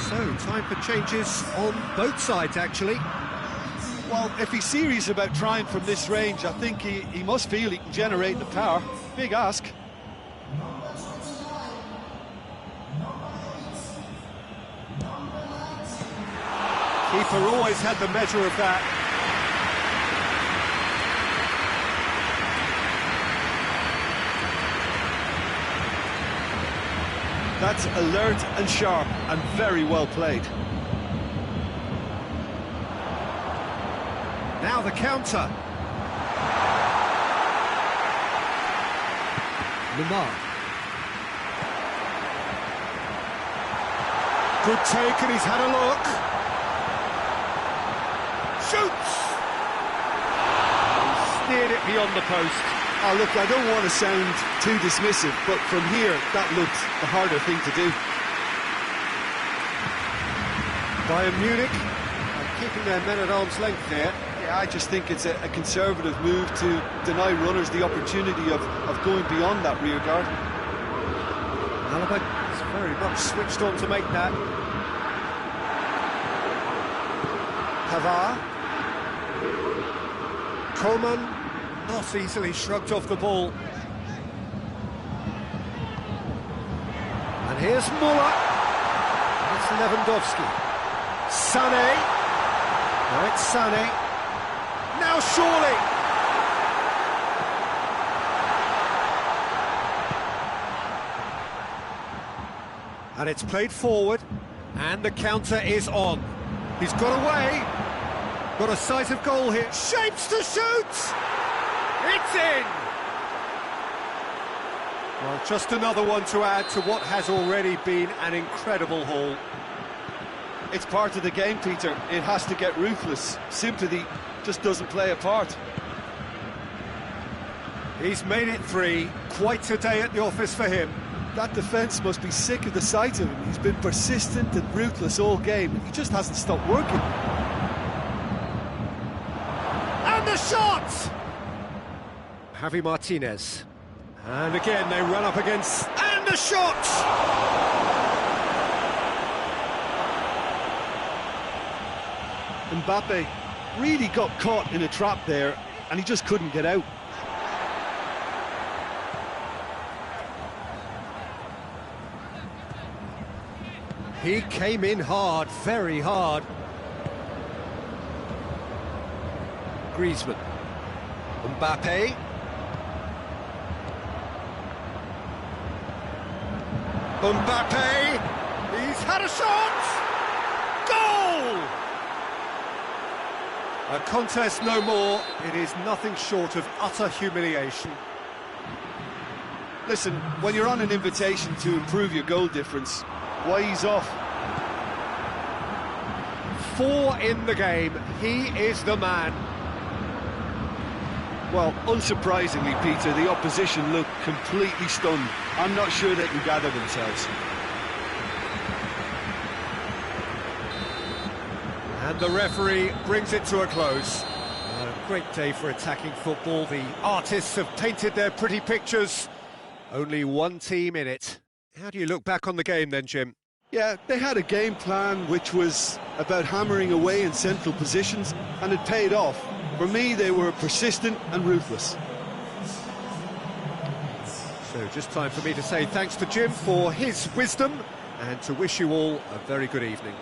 So, time for changes on both sides, actually. Well, if he's serious about trying from this range, I think he must feel he can generate the power. Big ask. Keeper always had the measure of that. That's alert and sharp and very well played. Now the counter. Lemar. Good take, and he's had a look. Shoots! Steered it beyond the post. Oh, look, I don't want to sound too dismissive, but from here, that looked the harder thing to do. Bayern Munich are keeping their men at arm's length here. Yeah, I just think it's a conservative move to deny runners the opportunity of going beyond that rear guard. Alaba is very much switched on to make that. Pavard. Coman, not easily shrugged off the ball. And here's Muller. It's Lewandowski. Sané. Now it's Sané. Now surely. And it's played forward. And the counter is on. He's got away. Got a sight of goal here. Shapes to shoot! It's in! Well, just another one to add to what has already been an incredible haul. It's part of the game, Peter. It has to get ruthless. Sympathy just doesn't play a part. He's made it 3. Quite a day at the office for him. That defence must be sick of the sight of him. He's been persistent and ruthless all game. He just hasn't stopped working. And the shot! Javi Martinez. And again they run up against... And the shot! Mbappe really got caught in a trap there, and he just couldn't get out. He came in hard, very hard. Griezmann. Mbappe. Mbappe! He's had a shot! Goal! A contest no more. It is nothing short of utter humiliation. Listen, when you're on an invitation to improve your goal difference, why ease off? 4 in the game. He is the man. Well, unsurprisingly, Peter, the opposition look completely stunned. I'm not sure they can gather themselves. And the referee brings it to a close. A great day for attacking football. The artists have painted their pretty pictures. Only one team in it. How do you look back on the game then, Jim? Yeah, they had a game plan which was about hammering away in central positions, and it paid off. For me, they were persistent and ruthless. So just time for me to say thanks to Jim for his wisdom and to wish you all a very good evening.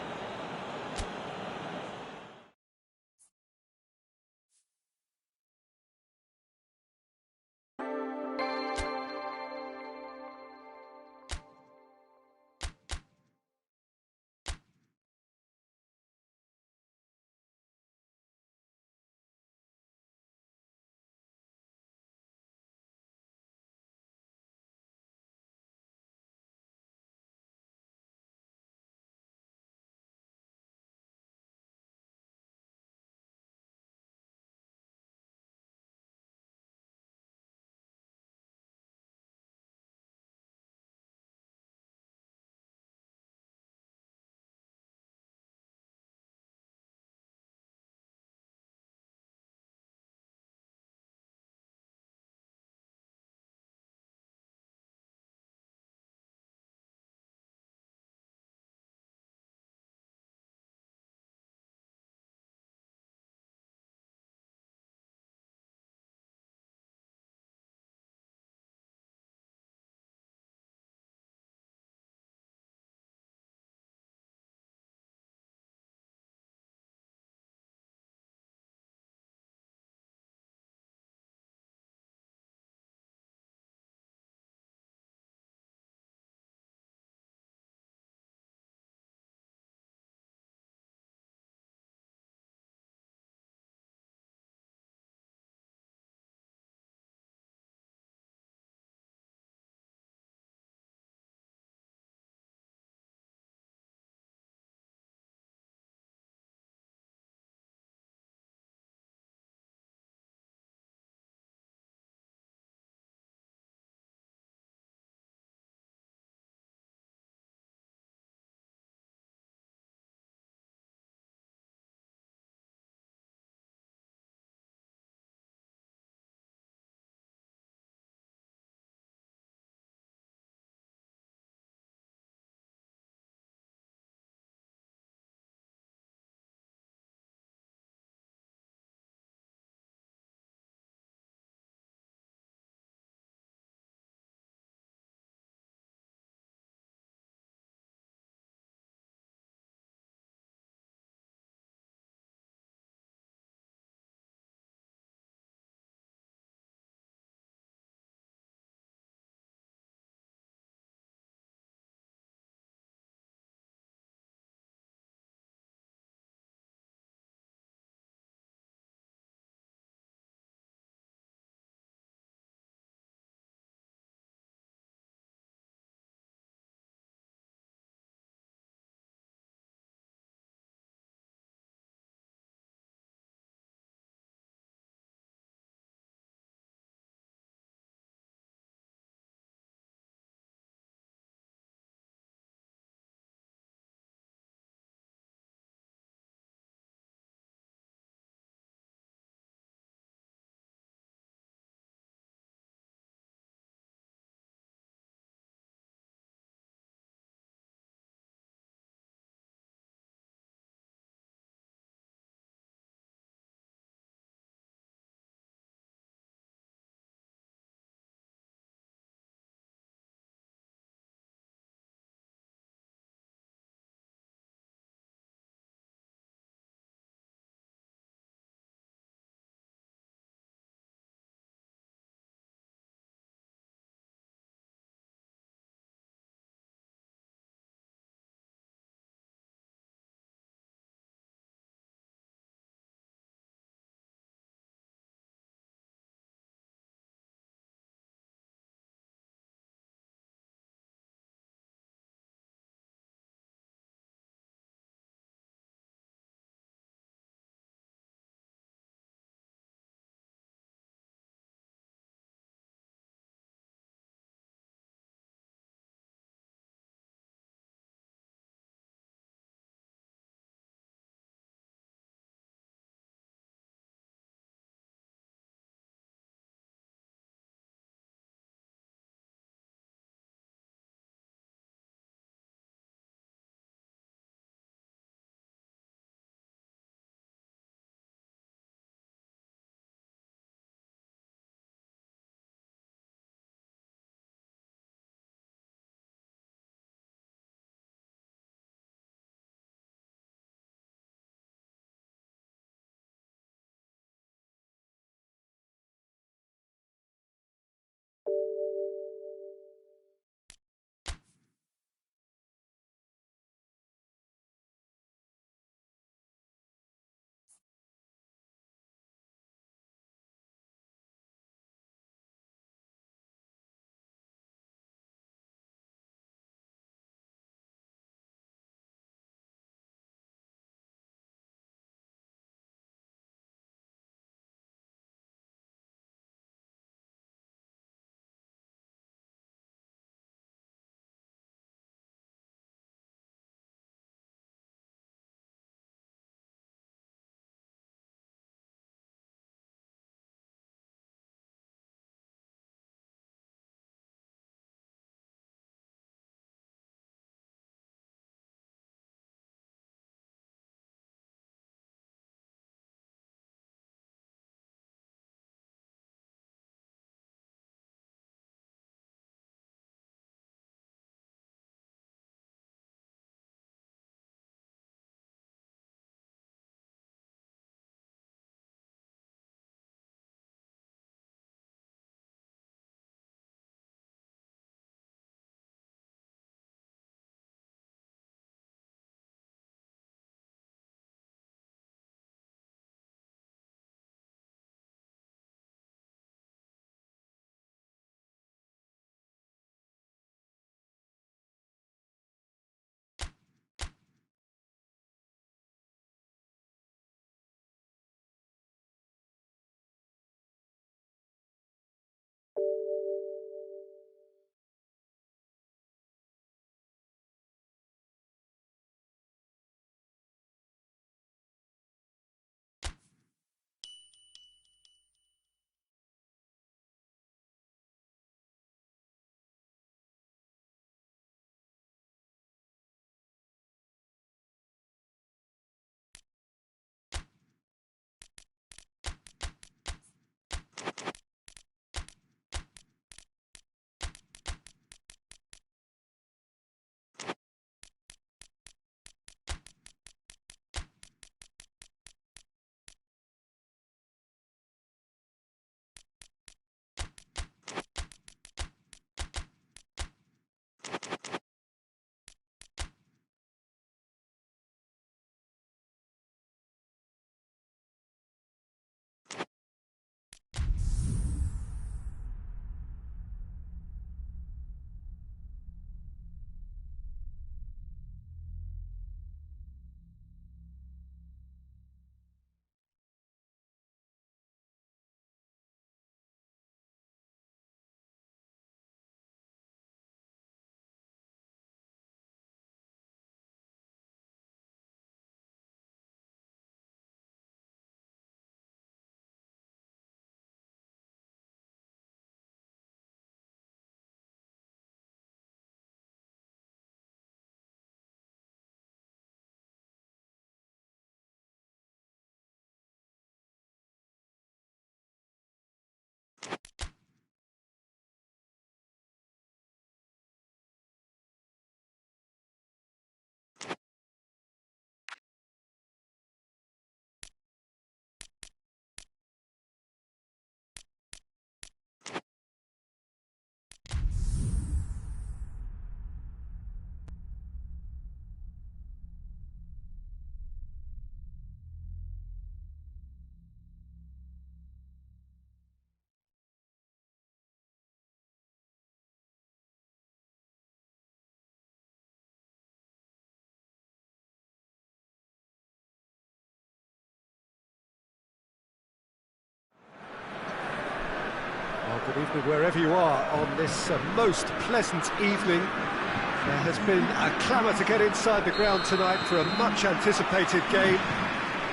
Good evening wherever you are on this most pleasant evening. There has been a clamour to get inside the ground tonight for a much anticipated game.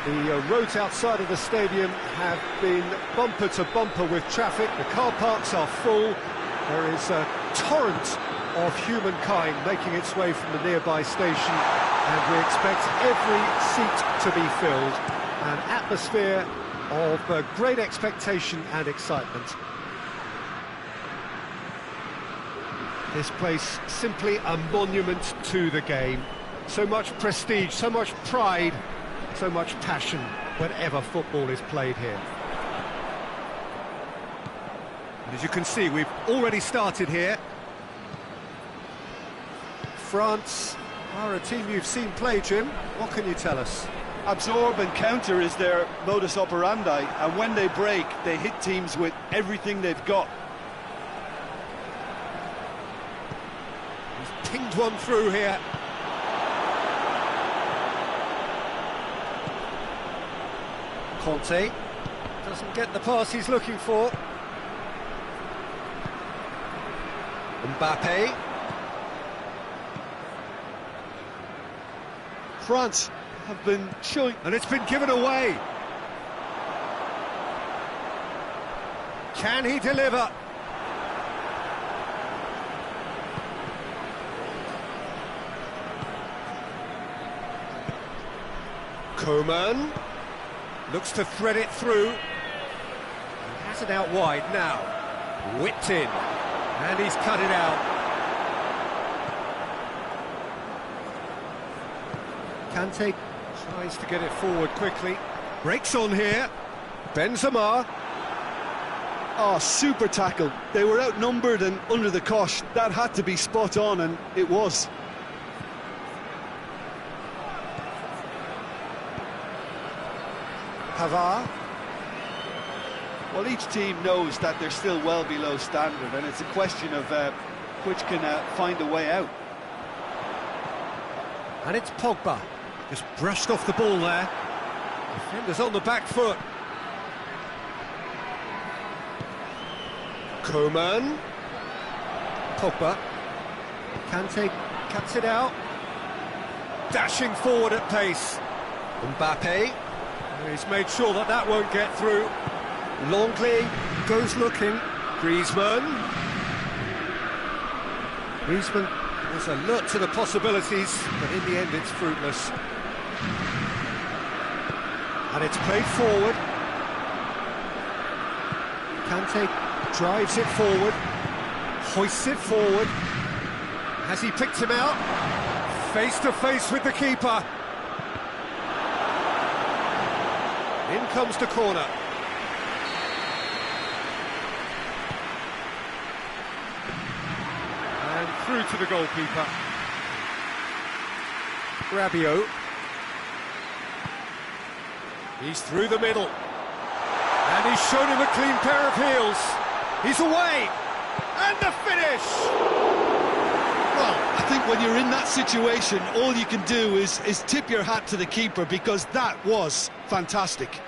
The roads outside of the stadium have been bumper to bumper with traffic. The car parks are full. There is a torrent of humankind making its way from the nearby station, and we expect every seat to be filled. An atmosphere of great expectation and excitement. This place simply a monument to the game. So much prestige, so much pride, so much passion whenever football is played here. And as you can see, we've already started here. France are a team you've seen play, Jim. What can you tell us? Absorb and counter is their modus operandi, and when they break, they hit teams with everything they've got. He's pinged one through here. Conte doesn't get the pass he's looking for. Mbappe. France have been showing... And it's been given away. Can he deliver? Coman looks to thread it through. He has it out wide now. Whipped in. And he's cut it out. Kante tries to get it forward quickly. Breaks on here. Benzema. Oh, super tackle. They were outnumbered and under the cosh. That had to be spot on, and it was. Pavard. Well, each team knows that they're still well below standard, and it's a question of which can find a way out. And it's Pogba. Just brushed off the ball there. Defender's on the back foot. Coman. Pogba. Kante cuts it out. Dashing forward at pace. Mbappe. He's made sure that that won't get through. Longley goes looking. Griezmann. Griezmann was alert to the possibilities, but in the end it's fruitless. And it's played forward. Kante drives it forward, hoists it forward. Has he picked him out? Face to face with the keeper. In comes the corner. And through to the goalkeeper. Rabiot. He's through the middle. And he's shown him a clean pair of heels. He's away. And the finish! Well, I think when you're in that situation, all you can do is tip your hat to the keeper, because that was fantastic.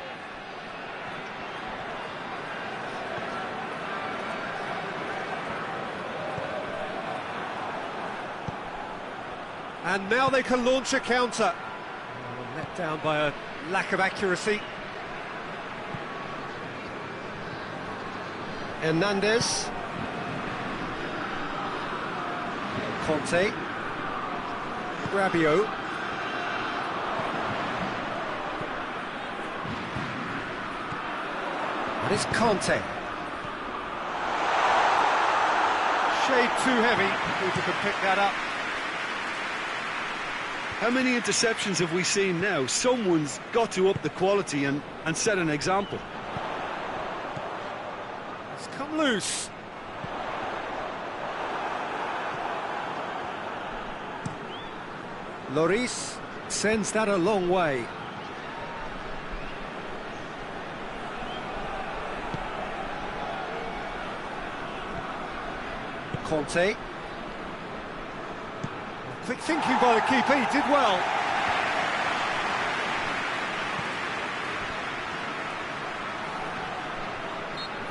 And now they can launch a counter. Let down by a lack of accuracy. Hernandez. Conte. Rabiot. And it's Conte. Shade too heavy. Keeper could pick that up. How many interceptions have we seen now? Someone's got to up the quality and set an example. It's come loose. Lloris sends that a long way. Conte. Quick thinking by the keeper, he did well.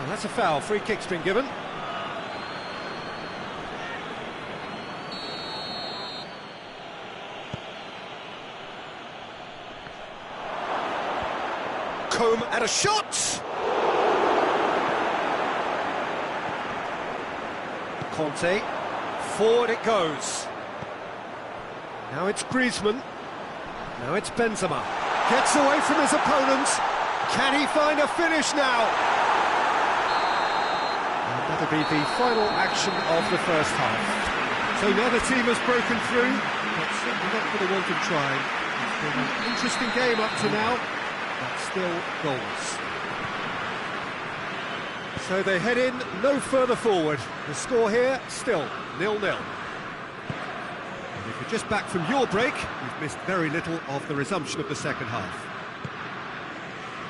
And that's a foul. Free kick's been given. Combe at a shot! Conte, forward it goes. Now it's Griezmann. Now it's Benzema. Gets away from his opponent. Can he find a finish now? And that'll be the final action of the first half. So neither team has broken through, but certainly not for the want of trying. It's been an interesting game up to now, but still goals. So they head in no further forward. The score here, still 0-0. And if you're just back from your break, you've missed very little of the resumption of the second half.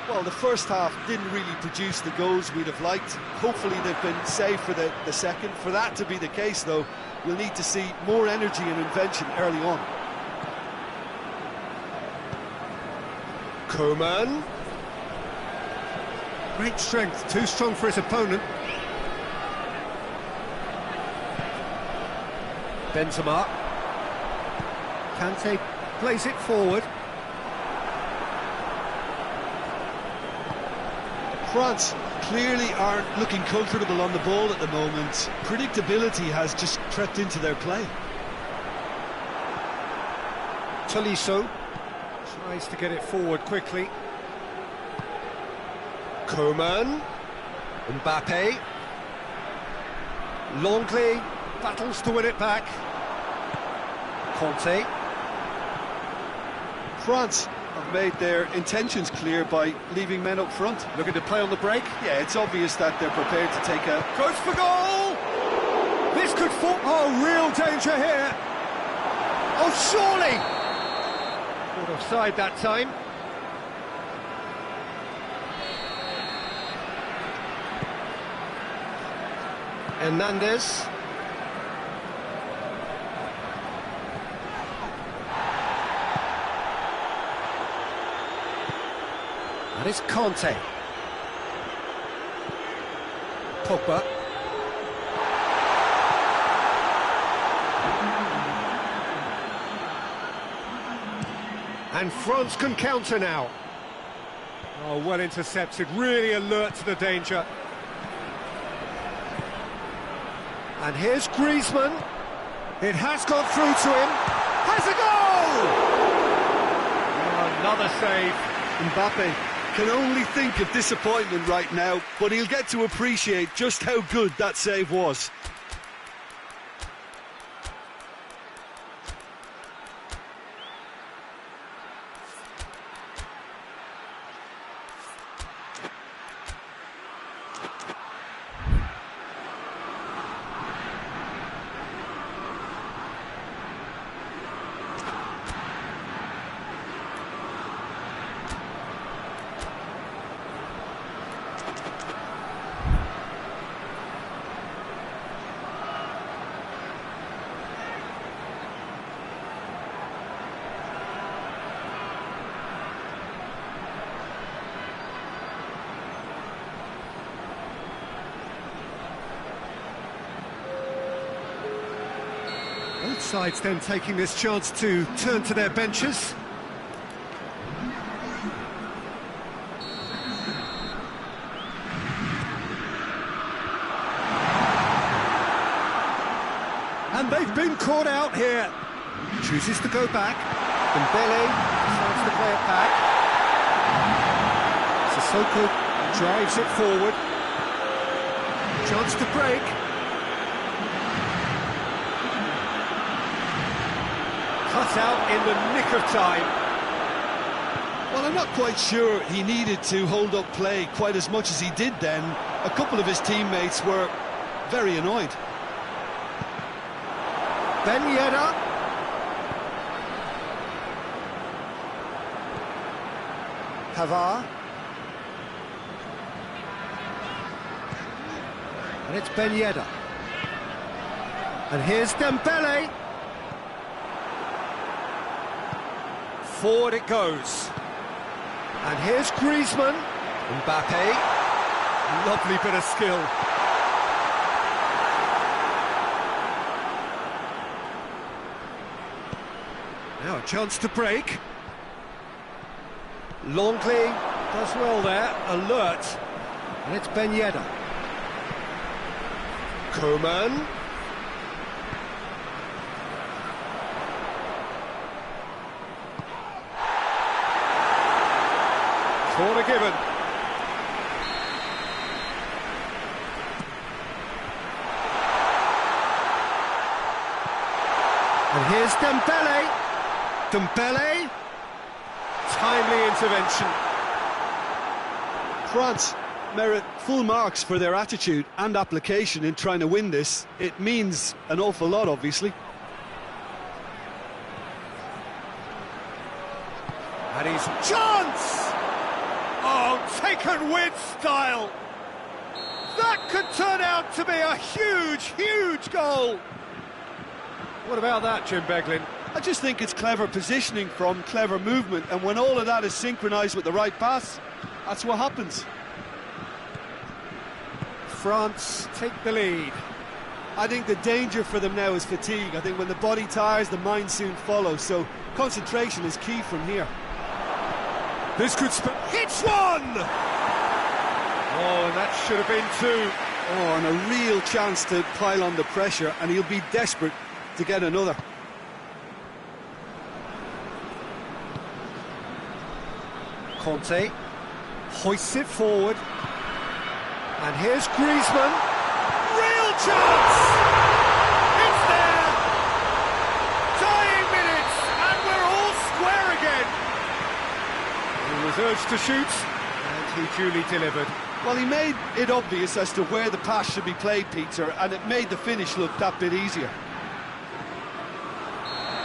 Well, the first half didn't really produce the goals we'd have liked. Hopefully they've been saved for the second. For that to be the case, though, we'll need to see more energy and invention early on. Coman. Great strength, too strong for his opponent. Benzema. Kante plays it forward. France clearly aren't looking comfortable on the ball at the moment. Predictability has just crept into their play. Tolisso tries to get it forward quickly. Coman, Mbappe, Longley battles to win it back. Conte. France have made their intentions clear by leaving men up front. Looking to play on the break. Yeah, it's obvious that they're prepared to take a... Goes for goal! This could fall... Oh, real danger here! Oh, surely! Caught offside that time. Hernandez. That is Conte. Pogba. And France can counter now. Oh, well intercepted, really alert to the danger. And here's Griezmann. It has gone through to him. Has a goal! Oh, another save. Mbappe can only think of disappointment right now, but he'll get to appreciate just how good that save was. Both sides then taking this chance to turn to their benches. And they've been caught out here. Chooses to go back. Dembele decides to play it back. Sissoko drives it forward. Chance to break. Cut out in the nick of time. Well, I'm not quite sure he needed to hold up play quite as much as he did then. A couple of his teammates were very annoyed. Ben Yedder. Pavard. And it's Ben Yedder. And here's Dembele. Forward it goes. And here's Griezmann. Mbappe. Lovely bit of skill. Now a chance to break. Longley does well there, alert. And it's Ben Yedder. Coman. Corner given. And here's Dembele. Dembele. Timely intervention. France merit full marks for their attitude and application in trying to win this. It means an awful lot, obviously. And he's chance! Oh, taken with style. That could turn out to be a huge, huge goal. What about that, Jim Beglin? I just think it's clever positioning from clever movement, and when all of that is synchronised with the right pass, that's what happens. France take the lead. I think the danger for them now is fatigue. I think when the body tires, the mind soon follows, so concentration is key from here. This could hits one! Oh, and that should have been two. Oh, and a real chance to pile on the pressure, and he'll be desperate to get another. Conte hoists it forward. And here's Griezmann. Real chance! It's there! Dying minutes, and we're all square again. He was urged to shoot, and he duly delivered. Well, he made it obvious as to where the pass should be played, Peter, and it made the finish look that bit easier.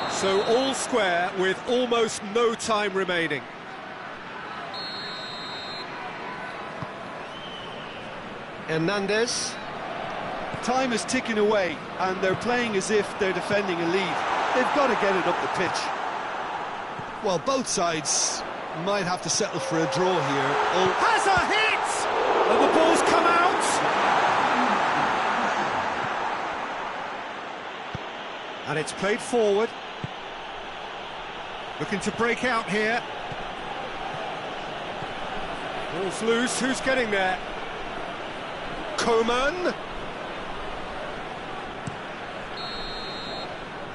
So all square with almost no time remaining. Hernandez. Time is ticking away, and they're playing as if they're defending a lead. They've got to get it up the pitch. Well, both sides might have to settle for a draw here. Oh, Has a hit! And the ball's come out! And it's played forward. Looking to break out here. Ball's loose, who's getting there? Coman.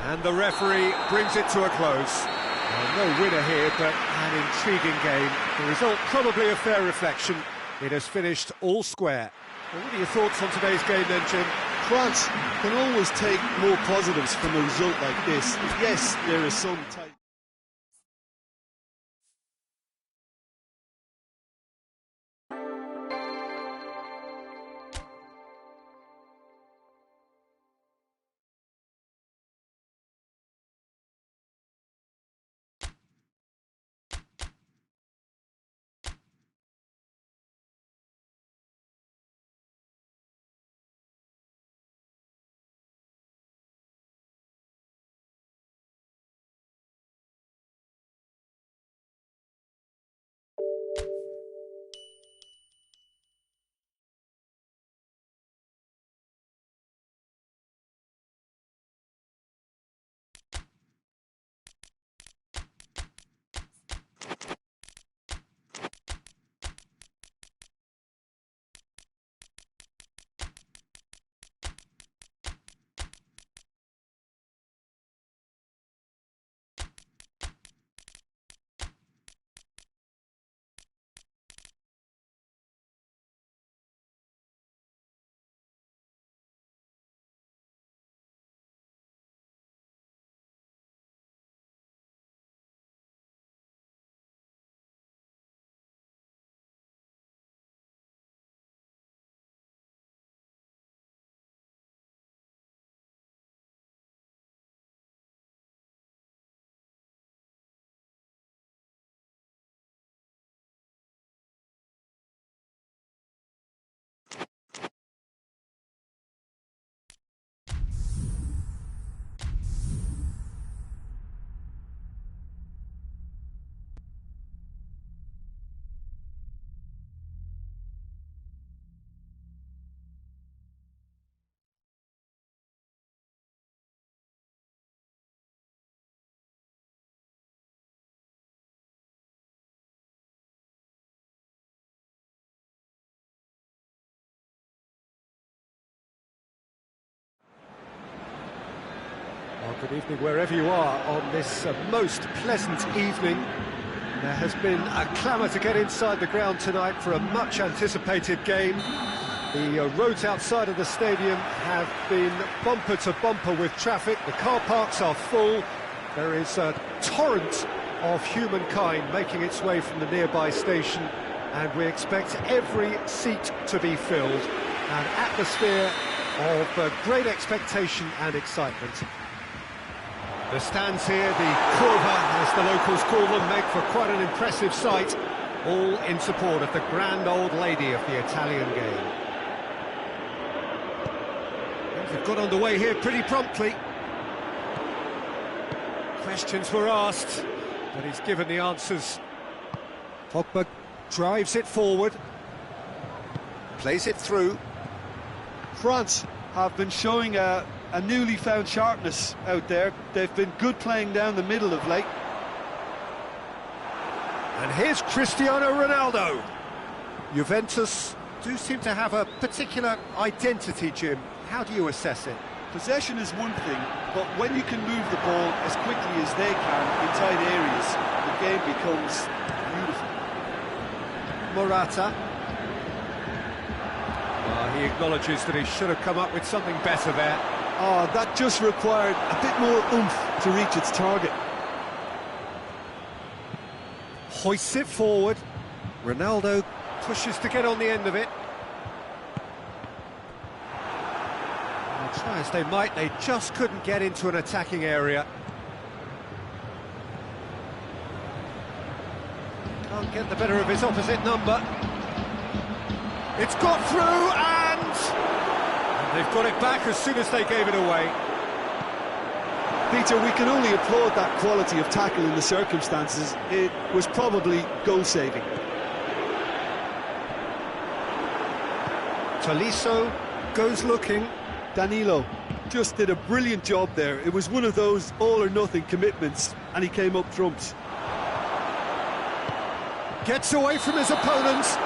And the referee brings it to a close. Well, no winner here, but an intriguing game. The result probably a fair reflection. It has finished all square. Well, what are your thoughts on today's game then, Jim? France can always take more positives from a result like this. Yes, there is some type. Good evening wherever you are on this most pleasant evening. There has been a clamour to get inside the ground tonight for a much anticipated game. The roads outside of the stadium have been bumper to bumper with traffic. The car parks are full. There is a torrent of humankind making its way from the nearby station, and we expect every seat to be filled. An atmosphere of great expectation and excitement. The stands here, the curva, as the locals call them, make for quite an impressive sight, all in support of the grand old lady of the Italian game. They've got underway here pretty promptly. Questions were asked, but he's given the answers. Pogba drives it forward, plays it through. France have been showing a newly found sharpness out there. They've been good playing down the middle of late. And here's Cristiano Ronaldo. Juventus do seem to have a particular identity, Jim. How do you assess it? Possession is one thing, but when you can move the ball as quickly as they can in tight areas, the game becomes beautiful. Morata. He acknowledges that he should have come up with something better there. Oh, that just required a bit more oomph to reach its target. Hoists it forward. Ronaldo pushes to get on the end of it. And try as they might, they just couldn't get into an attacking area. Can't get the better of his opposite number. It's got through, and they've got it back as soon as they gave it away. Peter, we can only applaud that quality of tackle in the circumstances. It was probably goal-saving. Tolisso goes looking. Danilo just did a brilliant job there. It was one of those all-or-nothing commitments, and he came up trumps. Gets away from his opponents.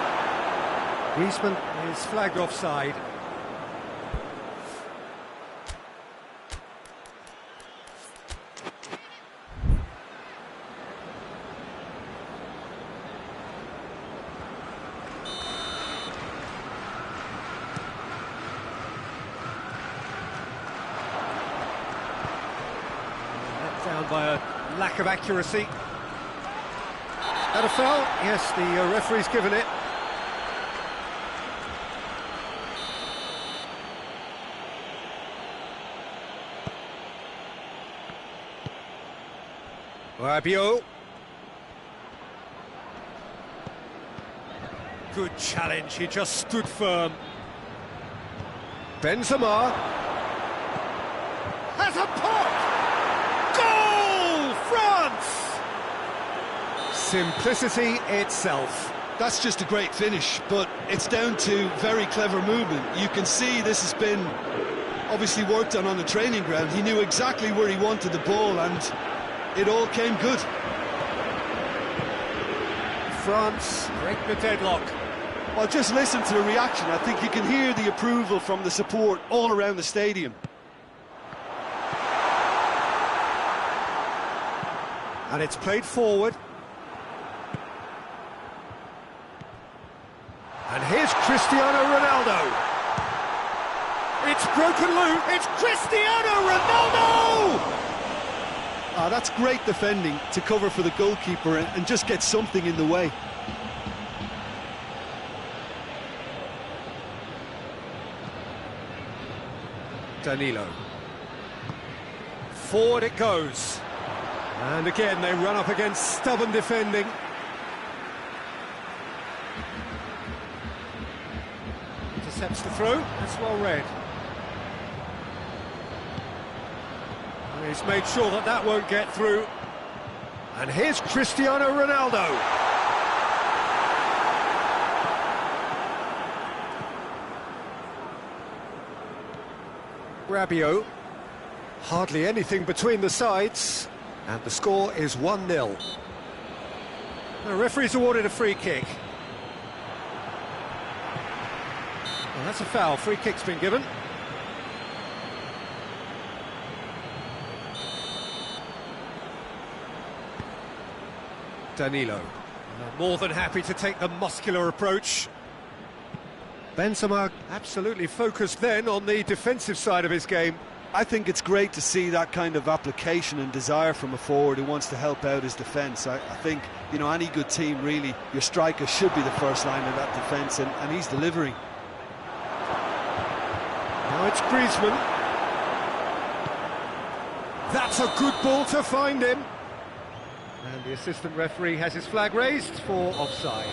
Griezmann is flagged offside. Let down by a lack of accuracy. That a foul? Yes, the referee's given it. Rabiot. Good challenge, he just stood firm. Benzema has a pop! Goal! France! Simplicity itself. That's just a great finish, but it's down to very clever movement. You can see this has been obviously worked on the training ground. He knew exactly where he wanted the ball, and it all came good. France break the deadlock. Well, just listen to the reaction. I think you can hear the approval from the support all around the stadium. And it's played forward. And here's Cristiano Ronaldo. It's broken loose. It's Cristiano Ronaldo! That's great defending to cover for the goalkeeper and just get something in the way. Danilo. Forward it goes. And again, they run up against stubborn defending. Intercepts the throw. That's well read. He's made sure that that won't get through. And here's Cristiano Ronaldo. Rabiot. Hardly anything between the sides. And the score is 1-0. The referee's awarded a free kick. Well, that's a foul. Free kick's been given. Danilo. More than happy to take the muscular approach. Benzema absolutely focused then on the defensive side of his game. I think it's great to see that kind of application and desire from a forward who wants to help out his defence. I think, you know, any good team, really, your striker should be the first line of that defence, and he's delivering. Now it's Griezmann. That's a good ball to find him. And the assistant referee has his flag raised for offside.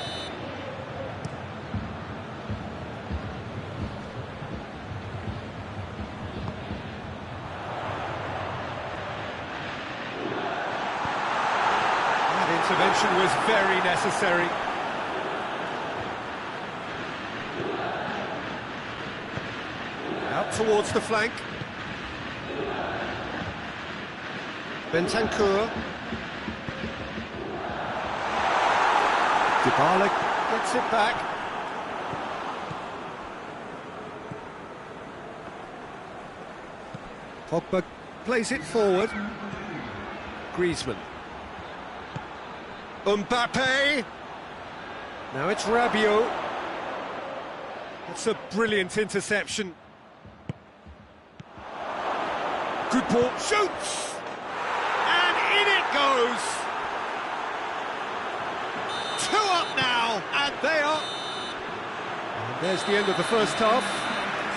Intervention was very necessary. Out towards the flank. Bentancur. Dybala gets it back. Pogba plays it forward. Griezmann. Mbappe! Now it's Rabiot. It's a brilliant interception. Good ball, shoots! And in it goes! 2 up now, and they are... And there's the end of the first half.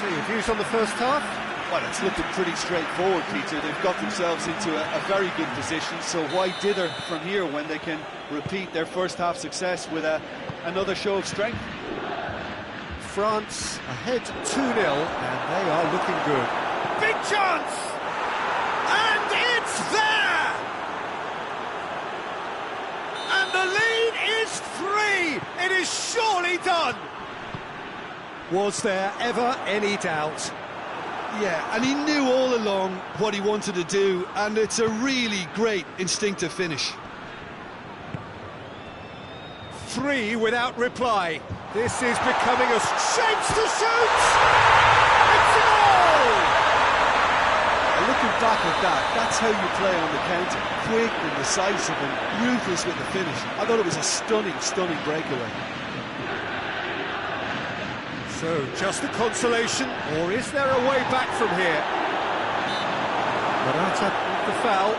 So your views on the first half? Well, it's looking pretty straightforward, Peter. They've got themselves into a very good position, so why dither from here when they can repeat their first half success with another show of strength? France ahead 2-0, and they are looking good. Big chance! And it's there! And the lead is 3! It is surely done! Was there ever any doubt? Yeah, and he knew all along what he wanted to do, and it's a really great instinctive finish. 3 without reply. This is becoming a... Shapes to shoot! It's a goal! And looking back at that, that's how you play on the counter. Quick and decisive and ruthless with the finish. I thought it was a stunning, stunning breakaway. So, just a consolation, or is there a way back from here? Morata with the foul.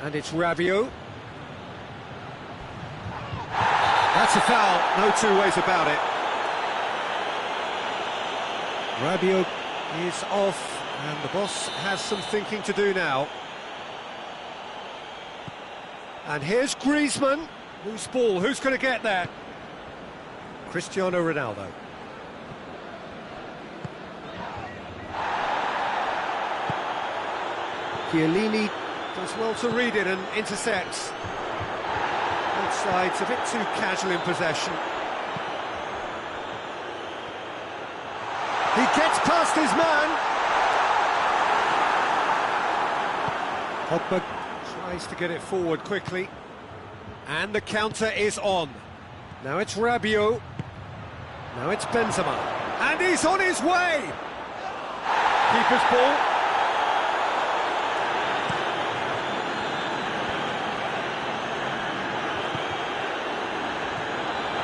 And it's Rabiot. That's a foul, no two ways about it. Rabiot is off, and the boss has some thinking to do now. And here's Griezmann. Loose ball, who's going to get that? Cristiano Ronaldo. Chiellini does well to read it and intercepts. Both sides a bit too casual in possession. He gets past his man. Pogba tries to get it forward quickly. And the counter is on. Now it's Rabiot. Now it's Benzema. And he's on his way! Keeper's ball.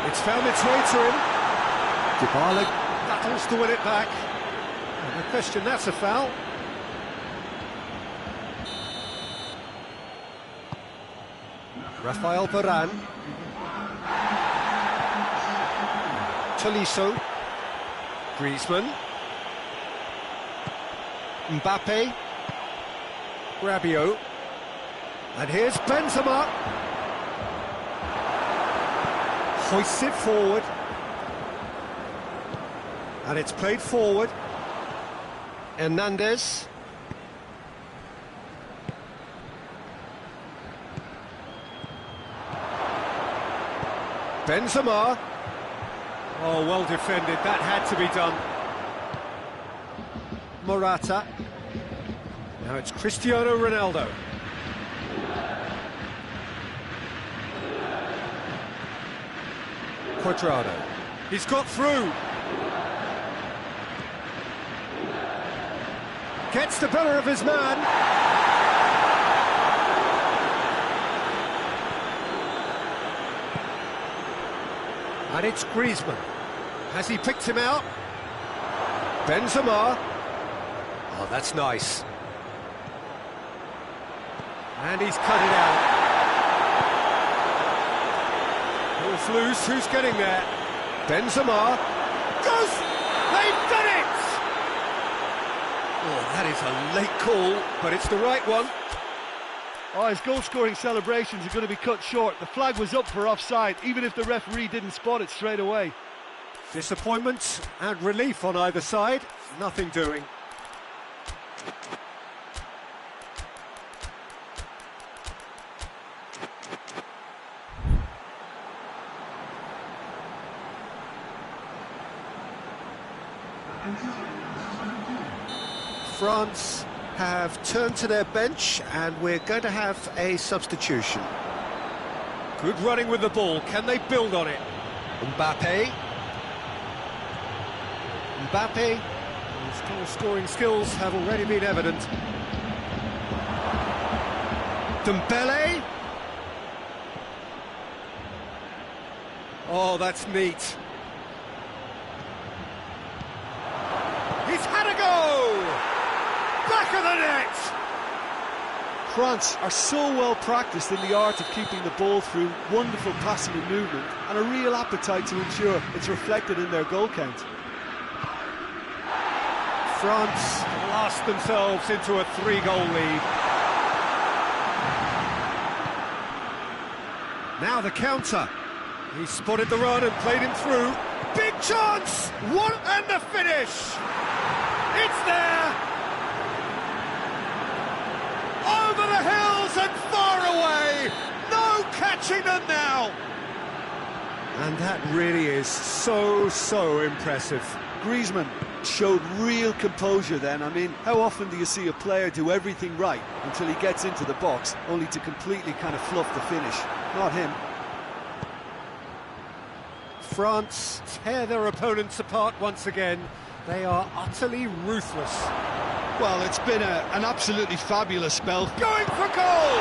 It's found its way to him. Dybala battles to win it back. No question, that's a foul. Rafael Varane. Tolisso. Griezmann. Mbappe. Rabiot. And here's Benzema. Hoists it forward. And it's played forward. Hernandez. Benzema. Oh, well defended. That had to be done. Morata. Now it's Cristiano Ronaldo. Cuadrado. He's got through. Gets the better of his man. And it's Griezmann. Has he picked him out? Benzema. Oh, that's nice. And he's cut it out. Ball's loose, who's getting there? Benzema. Goes! They've done it! Oh, that is a late call, but it's the right one. Oh, his goal-scoring celebrations are going to be cut short. The flag was up for offside, even if the referee didn't spot it straight away. Disappointment and relief on either side. Nothing doing. France have turned to their bench and we're going to have a substitution. Good running with the ball, can they build on it? Mbappe. His goal-scoring skills have already been evident. Dembele. Oh, that's neat. He's had a go! Back of the net! France are so well practiced in the art of keeping the ball through wonderful passing and movement, and a real appetite to ensure it's reflected in their goal count. France blast themselves into a 3-goal lead. Now the counter. He spotted the run and played him through. Big chance! One and the finish! It's there! Over the hills and far away! No catching them now! And that really is so impressive. Griezmann showed real composure then. I mean, how often do you see a player do everything right until he gets into the box, only to completely kind of fluff the finish? Not him. France tear their opponents apart once again. They are utterly ruthless. Well, it's been an absolutely fabulous spell. Going for goal!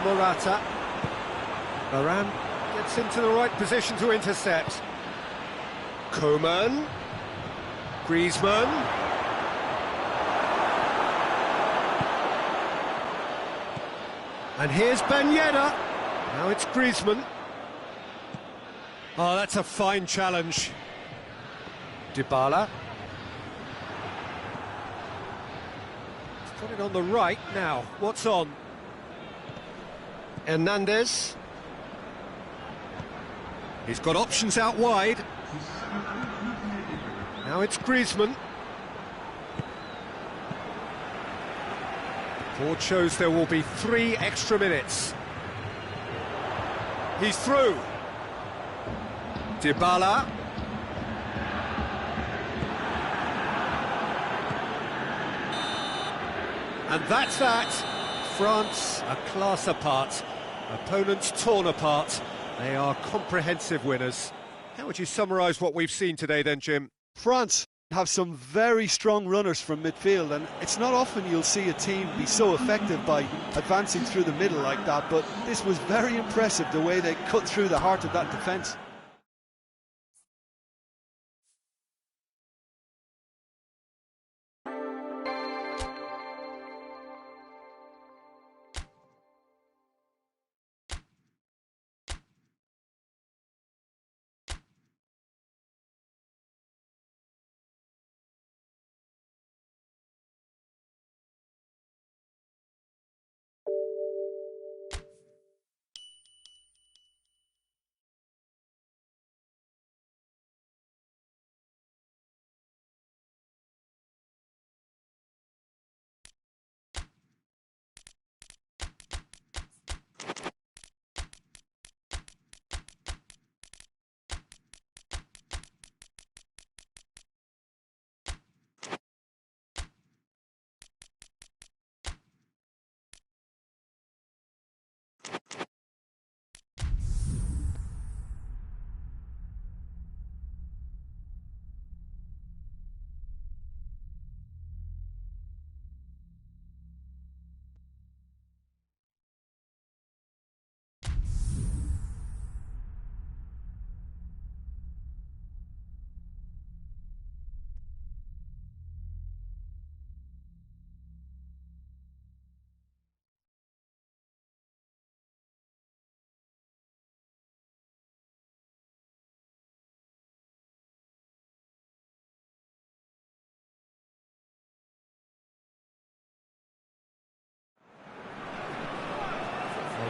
Morata. Varane gets into the right position to intercept. Coman. Griezmann. And here's Ben Yedder. Now it's Griezmann. Oh, that's a fine challenge. Dybala. He's put it on the right now. What's on? Hernandez. He's got options out wide. Now it's Griezmann. Board shows there will be 3 extra minutes. He's through. Dybala. And that's that. France a class apart. Opponents torn apart. They are comprehensive winners. How would you summarise what we've seen today then, Jim? France have some very strong runners from midfield, and it's not often you'll see a team be so effective by advancing through the middle like that, but this was very impressive, the way they cut through the heart of that defence.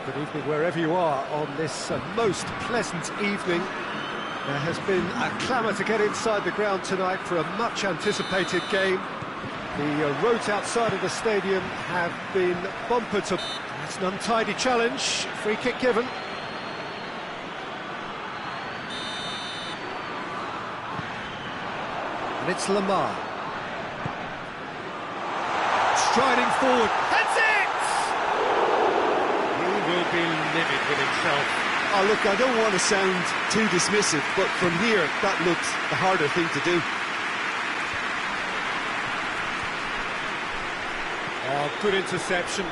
Good evening wherever you are on this most pleasant evening. There has been a clamour to get inside the ground tonight for a much-anticipated game. The roads outside of the stadium have been bumper to... It's an untidy challenge, free kick given. And it's Lamar. Striding forward. That's it! He will be livid with himself. Oh, look, I don't want to sound too dismissive, but from here, that looks the harder thing to do. Oh, good interception.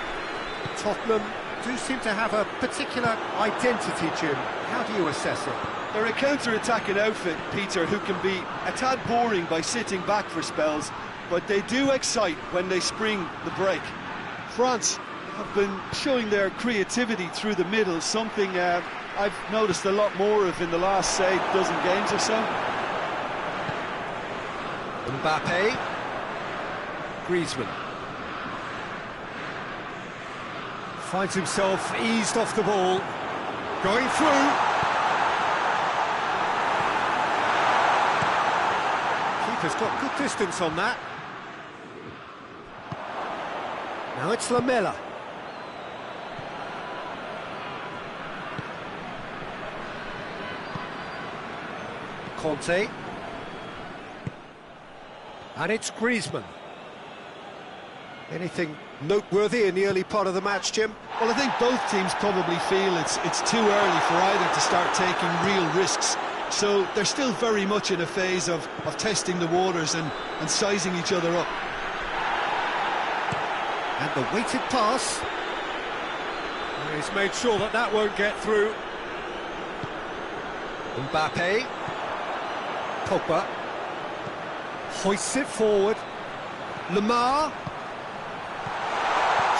Tottenham do seem to have a particular identity, Jim. How do you assess it? They're a counter-attacking outfit, Peter, who can be a tad boring by sitting back for spells, but they do excite when they spring the break. France have been showing their creativity through the middle, something I've noticed a lot more of in the last, say, dozen games or so. Mbappe. Griezmann. Finds himself eased off the ball. Going through. Keeper's got good distance on that. Now it's Lamela. Conte. And it's Griezmann. Anything noteworthy in the early part of the match, Jim? Well, I think both teams probably feel it's too early for either to start taking real risks. So they're still very much in a phase of testing the waters and sizing each other up. And the weighted pass. And he's made sure that that won't get through. Mbappe. Pogba. Hoists it forward. Lamar.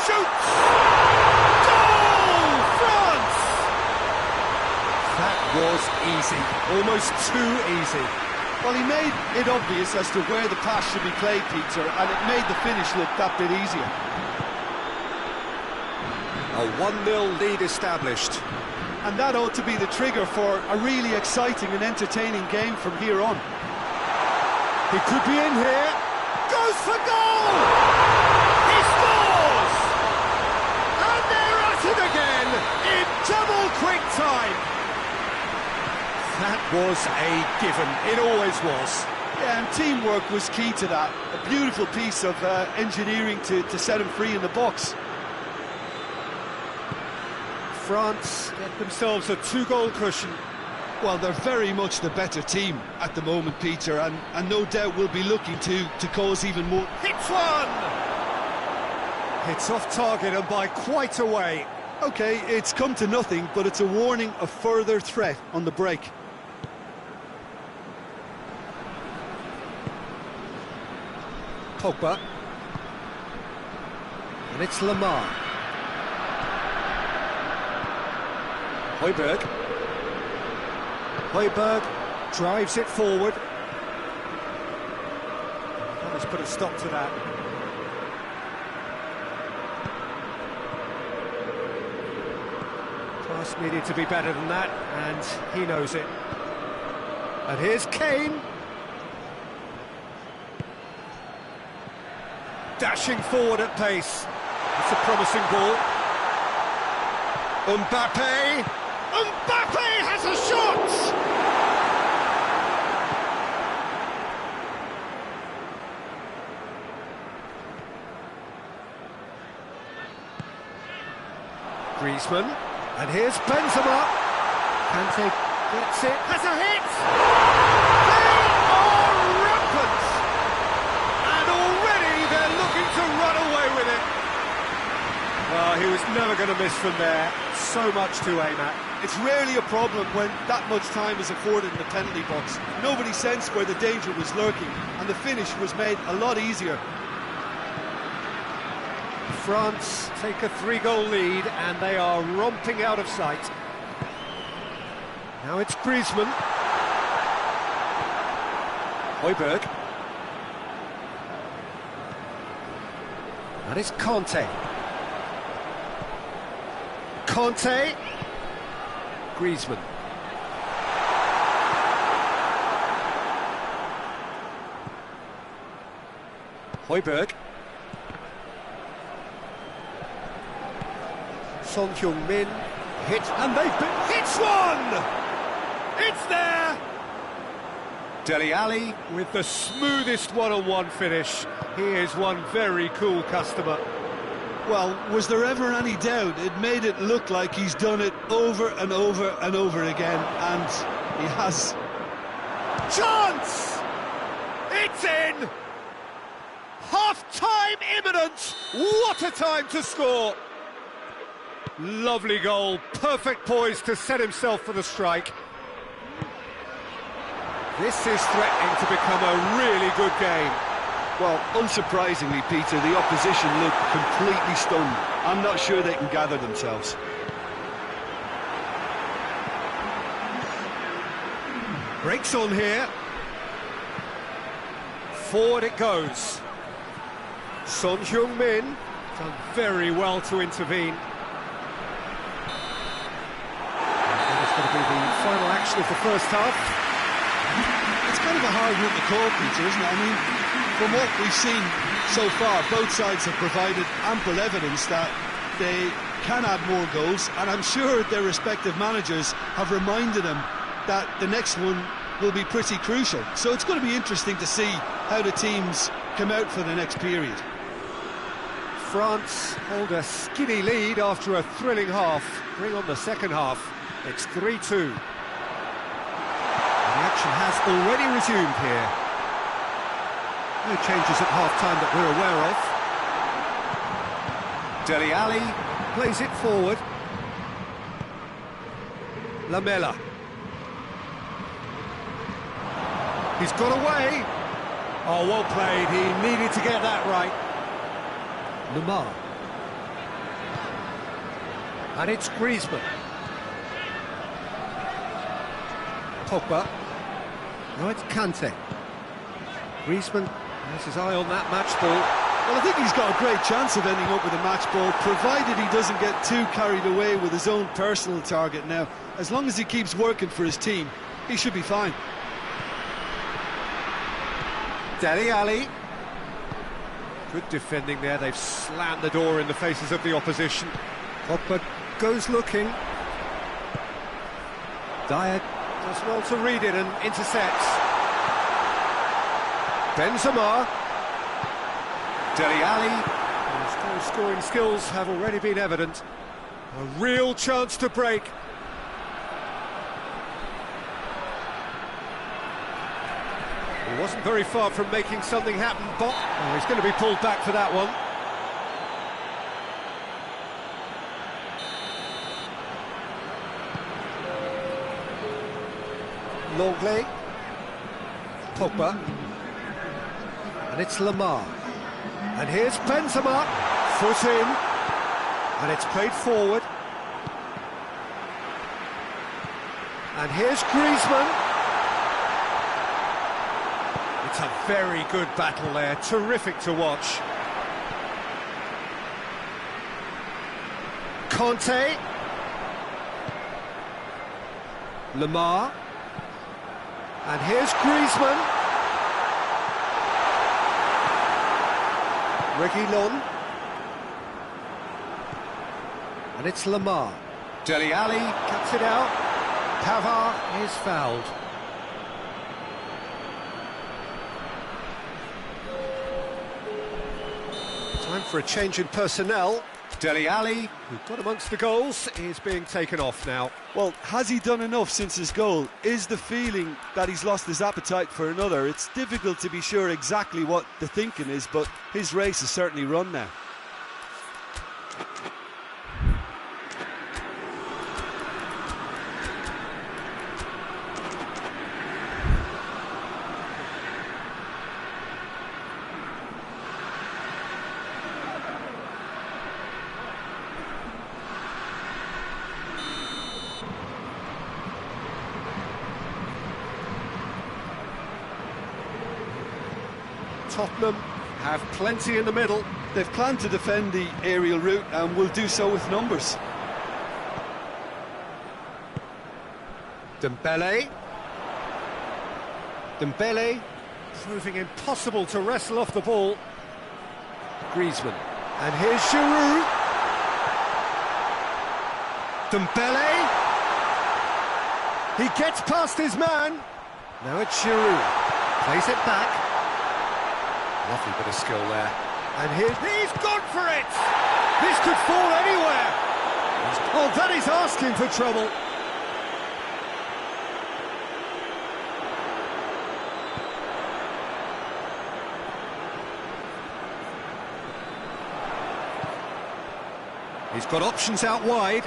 Shoots! Goal! France! That was easy. Almost too easy. Well, he made it obvious as to where the pass should be played, Peter, and it made the finish look that bit easier. A 1-0 lead established. And that ought to be the trigger for a really exciting and entertaining game from here on. He could be in here. Goes for goal! He scores! And they're at it again in double quick time. That was a given. It always was. Yeah, and teamwork was key to that. A beautiful piece of engineering to set him free in the box. France get themselves a 2-goal cushion. Well, they're very much the better team at the moment, Peter, and no doubt will be looking to cause even more. Hits one! Hits off target and by quite a way. OK, it's come to nothing, but it's a warning of further threat on the break. Pogba. And it's Lamar. Højbjerg. Højbjerg drives it forward. Let's put a stop to that. Pass needed to be better than that, and he knows it. And here's Kane. Dashing forward at pace. It's a promising ball. Mbappe! Mbappe has a shot! Griezmann, and here's Benzema. Kante gets it, has a hit! They are rampant! And already they're looking to run away with it. Well, he was never going to miss from there. So much to aim at. It's rarely a problem when that much time is afforded in the penalty box. Nobody sensed where the danger was lurking, and the finish was made a lot easier. France take a 3-goal lead, and they are romping out of sight. Now it's Griezmann. Højbjerg. And it's Conte. Conte. Griezmann. Højbjerg. Son Heung-min. Hit, and they've been... Hits one! It's there! Dele Alli with the smoothest one-on-one finish. He is one very cool customer. Well, was there ever any doubt? It made it look like he's done it over and over and over again, and he has. Chance! It's in! Half-time imminent! What a time to score! Lovely goal, perfect poise to set himself for the strike. This is threatening to become a really good game. Well, unsurprisingly, Peter, the opposition look completely stunned. I'm not sure they can gather themselves. Breaks on here. Forward it goes. Son Heung-min done very well to intervene. And it's going to be the final action of the first half. It's kind of a hard one to call, Peter, isn't it? I mean, from what we've seen so far, both sides have provided ample evidence that they can add more goals, and I'm sure their respective managers have reminded them that the next one will be pretty crucial. So it's going to be interesting to see how the teams come out for the next period. France hold a skinny lead after a thrilling half. Bring on the second half. It's 3-2. The action has already resumed here. No changes at half-time that we're aware of. Dele Alli plays it forward. Lamela. He's got away. Oh, well played. He needed to get that right. Lamar. And it's Griezmann. Pogba. Now it's Kante. Griezmann has his eye on that match ball. Well, I think he's got a great chance of ending up with a match ball, provided he doesn't get too carried away with his own personal target now. As long as he keeps working for his team, he should be fine. Dele Alli. Good defending there. They've slammed the door in the faces of the opposition. Pogba goes looking. Dyer does well to read it and intercepts. Benzema. Dele Alli. His scoring skills have already been evident. A real chance to break. He wasn't very far from making something happen, but oh, he's going to be pulled back for that one. Longley. Pogba. And it's Lamar. And here's Benzema. Foot in. And it's played forward. And here's Griezmann. It's a very good battle there, terrific to watch. Conte. Lamar. And here's Griezmann. Reguilon. And it's Lamar. Dele Alli cuts it out. Pavard is fouled. Time for a change in personnel. Dele Alli, who got amongst the goals, is being taken off now. Well, has he done enough since his goal? Is the feeling that he's lost his appetite for another? It's difficult to be sure exactly what the thinking is, but his race is certainly run now. Tottenham have plenty in the middle. They've planned to defend the aerial route and will do so with numbers. Dembele. Dembele, proving impossible to wrestle off the ball. Griezmann. And here's Giroud. Dembele. He gets past his man. Now it's Giroud. Plays it back. Lovely bit of skill there. And he's gone for it! This could fall anywhere! Oh, that is asking for trouble. He's got options out wide.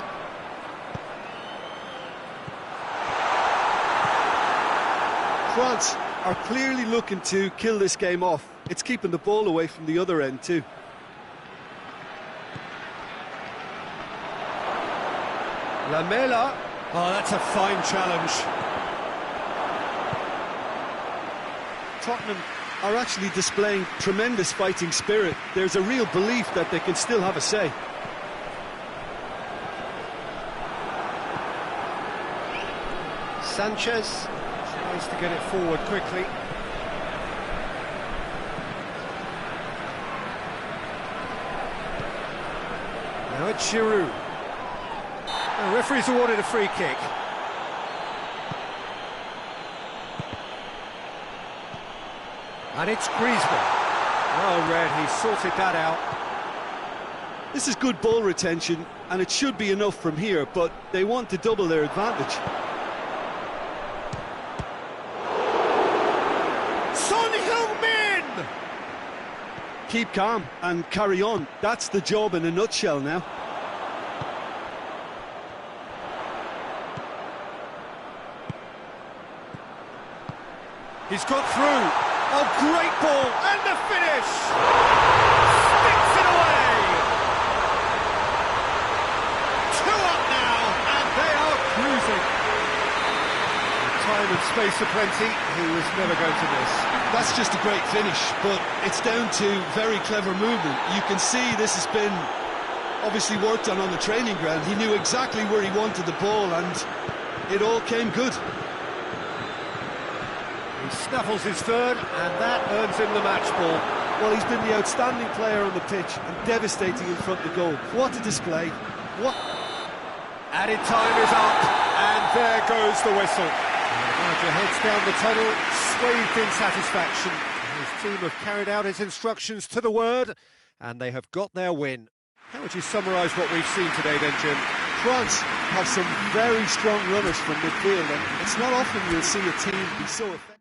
France are clearly looking to kill this game off. It's keeping the ball away from the other end too. Lamela. Oh, that's a fine challenge. Tottenham are actually displaying tremendous fighting spirit. There's a real belief that they can still have a say. Sanchez tries to get it forward quickly. Now it's Giroud. The referee's awarded a free kick. And it's Griezmann. Well read, he sorted that out. This is good ball retention, and it should be enough from here, but they want to double their advantage. Son Heung-min! Keep calm and carry on. That's the job in a nutshell now. He's got through. Oh, great ball, and the finish! Sticks it away! 2 up now, and they are cruising. Time and space aplenty, he was never going to miss. That's just a great finish, but it's down to very clever movement. You can see this has been obviously worked on the training ground. He knew exactly where he wanted the ball, and it all came good. He snaffles his third, and that earns him the match ball. Well, he's been the outstanding player on the pitch and devastating in front of the goal. What a display. What? Added time is up, and there goes the whistle. Roger heads down the tunnel, swathed in satisfaction. His team have carried out his instructions to the word, and they have got their win. How would you summarise what we've seen today then, Jim? France have some very strong runners from midfield, and it's not often you'll see a team be so effective.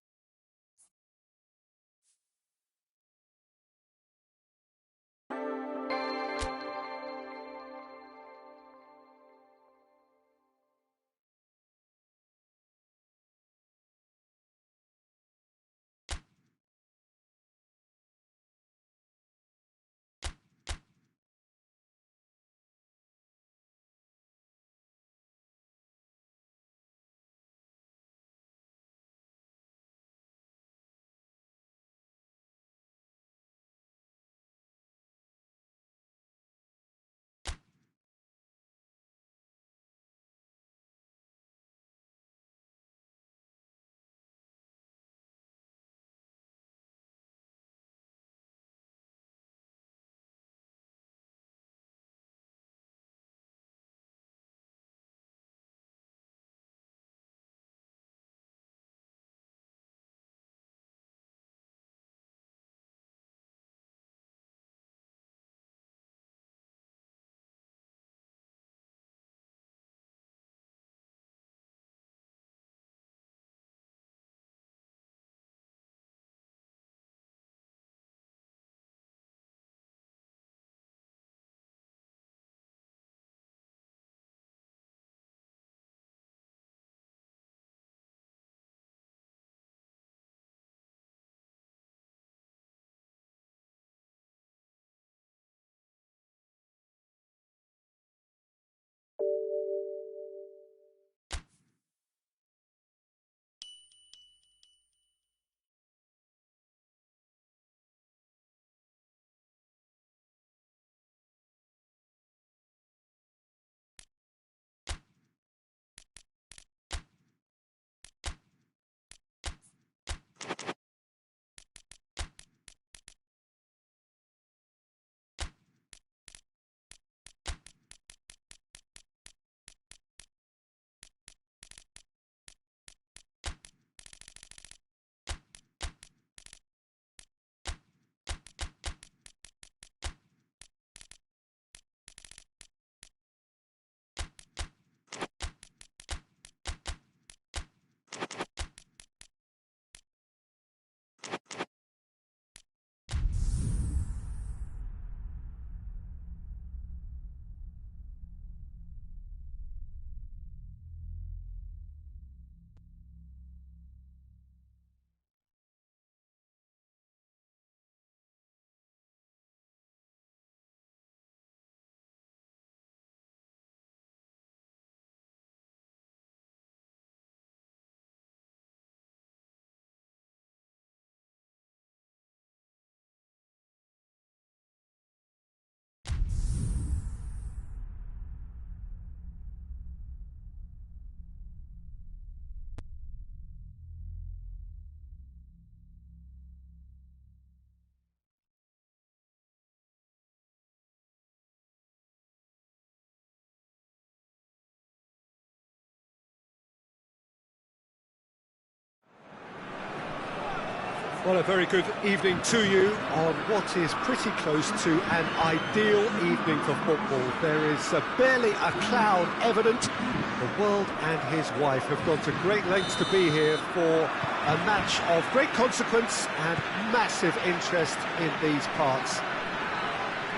Well, a very good evening to you on what is pretty close to an ideal evening for football. There is barely a cloud evident. The world and his wife have gone to great lengths to be here for a match of great consequence and massive interest in these parts.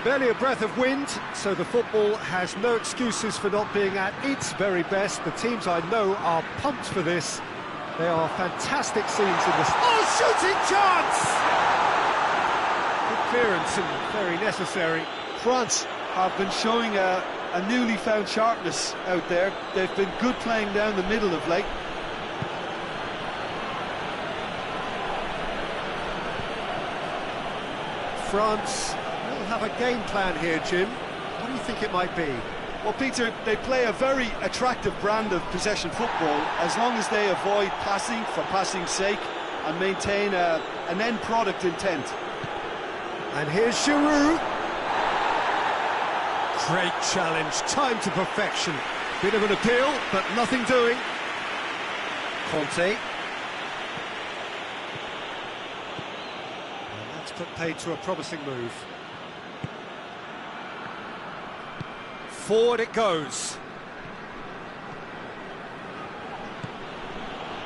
Barely a breath of wind, so the football has no excuses for not being at its very best. The teams I know are pumped for this. They are fantastic scenes in this. Oh, shooting chance! Good clearance and very necessary. France have been showing a newly found sharpness out there. They've been good playing down the middle of late. France will have a game plan here, Jim. What do you think it might be? Well, Peter, they play a very attractive brand of possession football as long as they avoid passing for passing's sake and maintain an end product intent. And here's Giroud. Great challenge, time to perfection. Bit of an appeal, but nothing doing. Conte. And that's put paid to a promising move. Forward it goes.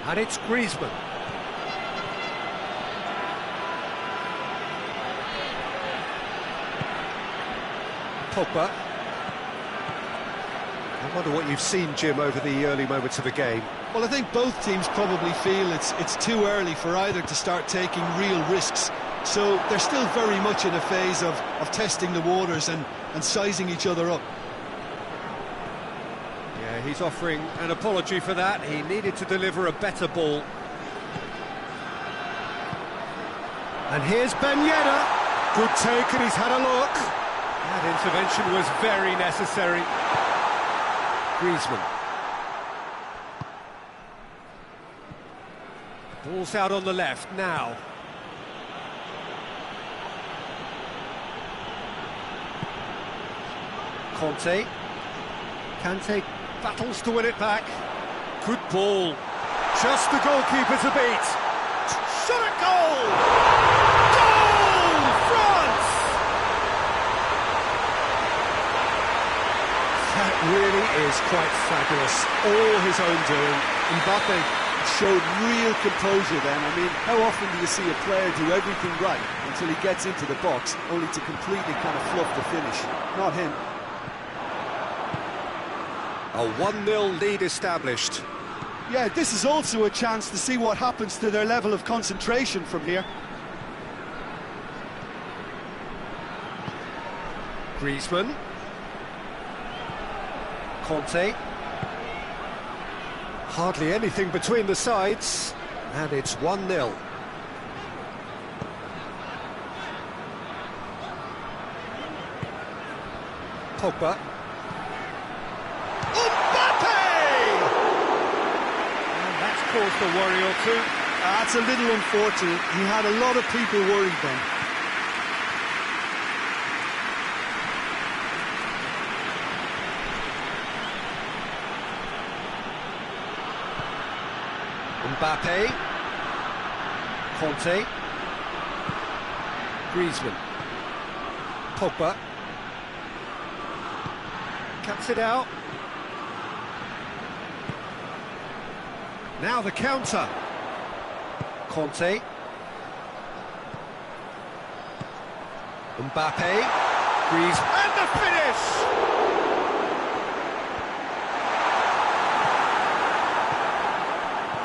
And it's Griezmann. Pogba. I wonder what you've seen, Jim, over the early moments of the game. Well, I think both teams probably feel it's too early for either to start taking real risks. So they're still very much in a phase of testing the waters and sizing each other up. Yeah, he's offering an apology for that. He needed to deliver a better ball. And here's Ben Yedder. Good take, and he's had a look. That intervention was very necessary. Griezmann. Ball's out on the left now. Conte. Kante battles to win it back. Good ball. Just the goalkeeper to beat. Shot at goal! Goal! France! That really is quite fabulous. All his own doing. Mbappe showed real composure then. I mean, how often do you see a player do everything right until he gets into the box, only to completely kind of fluff the finish? Not him. A 1-0 lead established. Yeah, this is also a chance to see what happens to their level of concentration from here. Griezmann. Conte. Hardly anything between the sides, and it's 1-0. Pogba. Caused a worry or two. That's a little unfortunate. He had a lot of people worried then. Mbappe. Conte. Griezmann. Pogba. Cuts it out. Now the counter. Conte. Mbappe. Griezmann. And the finish!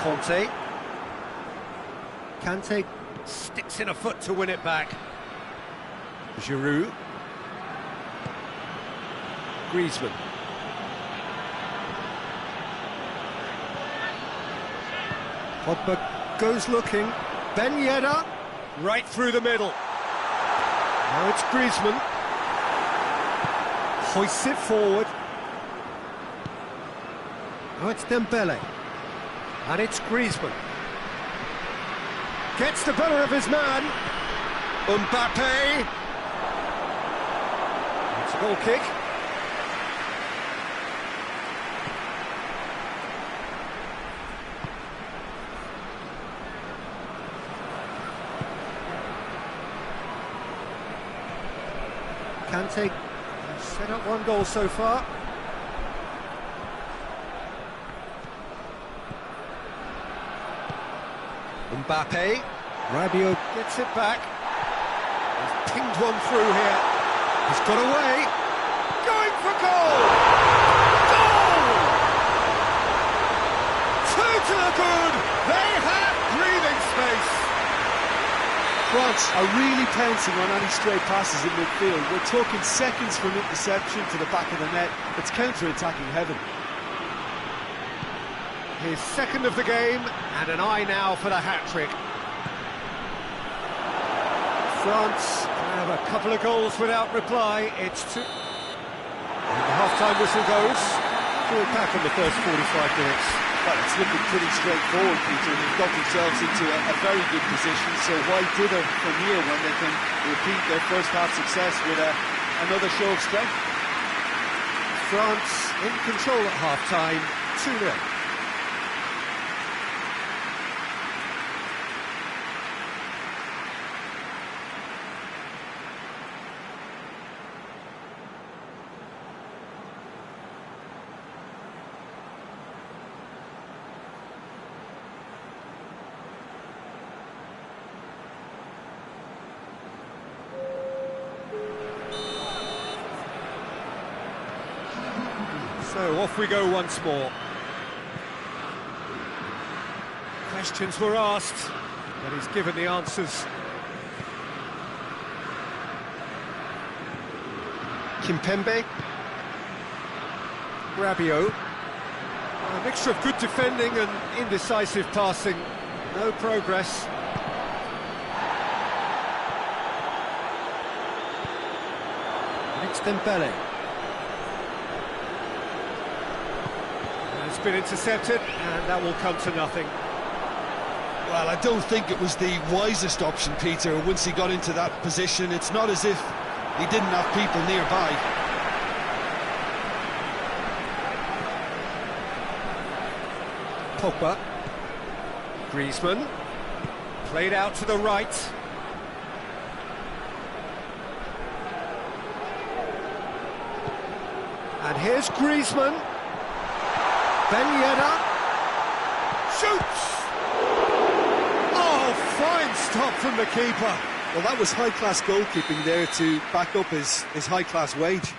Conte. Kante sticks in a foot to win it back. Giroud. Griezmann. Pogba goes looking. Ben Yedder, right through the middle. Now it's Griezmann. Hoists it forward. Now it's Dembele. And it's Griezmann. Gets the better of his man. Mbappe. It's a goal kick. Kante has set up one goal so far. Mbappe. Rabiot gets it back. He's pinged one through here. He's got away. Going for goal! Goal! Two to the good. They have breathing space. France are really pouncing on any stray passes in midfield. We're talking seconds from interception to the back of the net. It's counter-attacking heaven. His second of the game, and an eye now for the hat-trick. France have a couple of goals without reply. It's two. And the half-time whistle goes. Good back in the first 45 minutes. Well, it's looking pretty straightforward, Peter. They've got themselves into a very good position, so why dither from here when they can repeat their first-half success with another show of strength? France in control at half-time, 2-0. So off we go once more. Questions were asked, but he's given the answers. Kimpembe. Rabiot. A mixture of good defending and indecisive passing. No progress. It's Dembele. It's been intercepted, and that will come to nothing. Well, I don't think it was the wisest option, Peter, once he got into that position. It's not as if he didn't have people nearby. Pogba. Griezmann. Played out to the right. And here's Griezmann. Ben Yedder. Shoots! Oh, fine stop from the keeper. Well, that was high-class goalkeeping there to back up his high-class wage.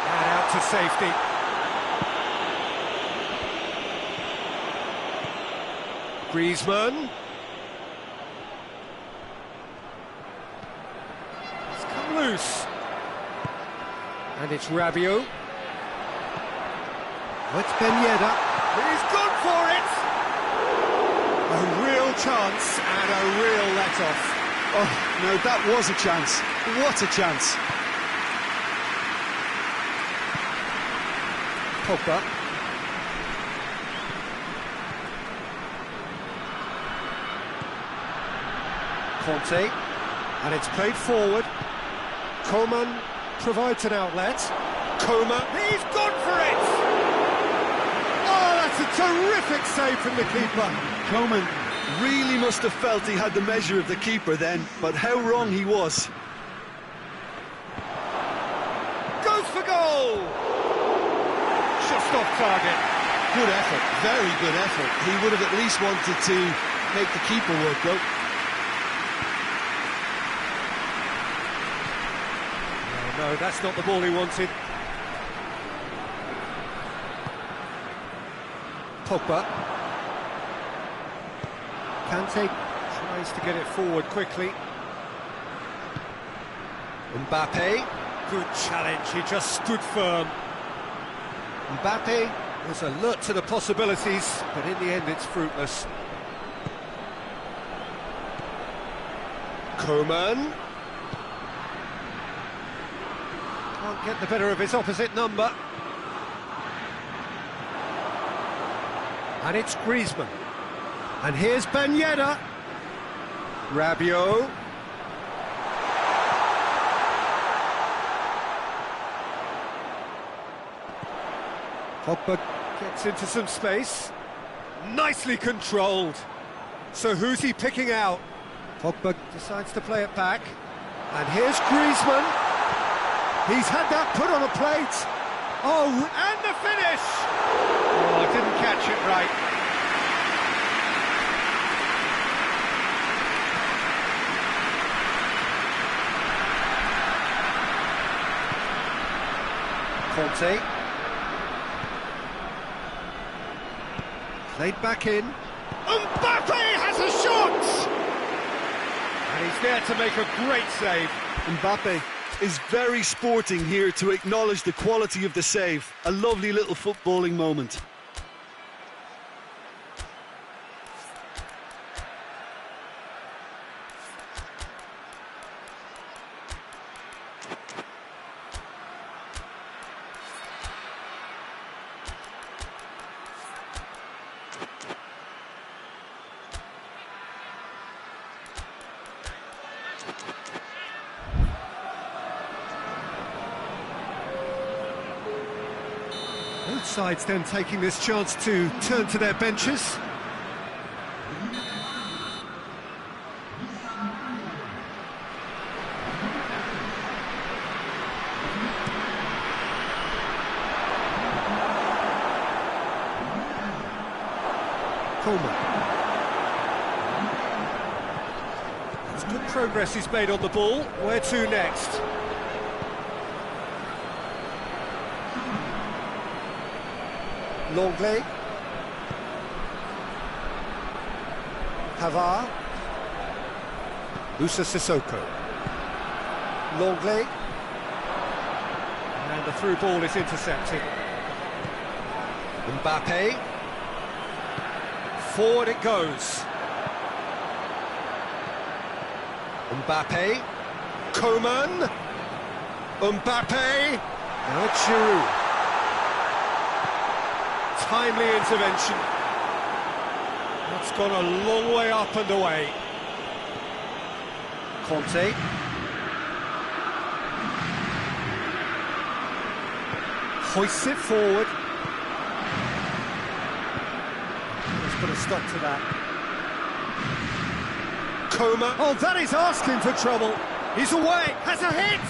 And out to safety. Griezmann. It's come loose. And it's Rabiot. It's Ben Yedder. He's gone for it! A real chance and a real let-off. Oh, no, that was a chance. What a chance. Pogba. Conte. And it's played forward. Coman provides an outlet. Coman. He's gone for it! That's a terrific save from the keeper. Coman really must have felt he had the measure of the keeper then, but how wrong he was. Goes for goal! Just off target. Good effort, very good effort. He would have at least wanted to make the keeper work, though. No, that's not the ball he wanted. Pogba. Kante tries to get it forward quickly. Mbappe. Good challenge, he just stood firm. Mbappe was alert to the possibilities, but in the end it's fruitless. Coman. Can't get the better of his opposite number. And it's Griezmann. And here's Ben Yedder. Rabiot. Pogba gets into some space. Nicely controlled. So who's he picking out? Pogba decides to play it back. And here's Griezmann. He's had that put on a plate. Oh, and the finish! Oh, I didn't catch it right. Conte. Played back in. Mbappe has a shot! And he's there to make a great save. Mbappe is very sporting here to acknowledge the quality of the save. A lovely little footballing moment. Both sides then taking this chance to turn to their benches. Coleman. It's good progress he's made on the ball. Where to next? Longley. Pavard. Moussa Sissoko. Longley. And the through ball is intercepted. Mbappe. Forward it goes. Mbappe. Coman. Mbappe. Now it's Giroud. Timely intervention. That's gone a long way up and away. Conte. Hoists it forward. Let's put a stop to that. Coman. Oh, that is asking for trouble. He's away. Has a hit.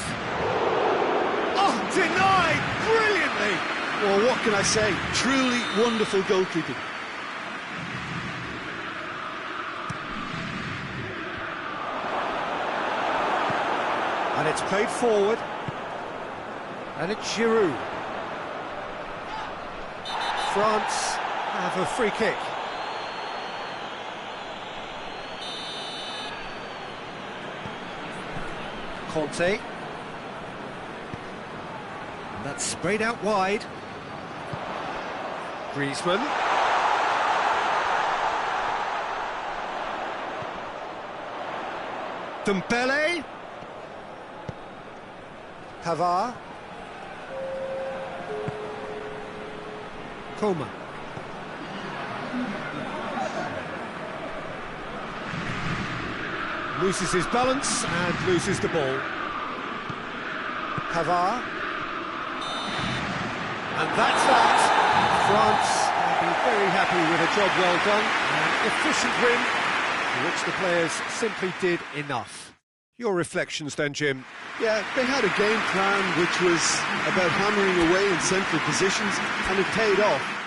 Oh, denied brilliantly. Well, what can I say? Truly wonderful goalkeeping. And it's played forward. And it's Giroud. France have a free kick. Conte. And that's sprayed out wide. Griezmann. Dembele. Pavard. Coman. Loses his balance and loses the ball. Pavard. And that's that. France will be very happy with a job well done. An efficient win, for which the players simply did enough. Your reflections then, Jim? Yeah, they had a game plan which was about hammering away in central positions, and it paid off.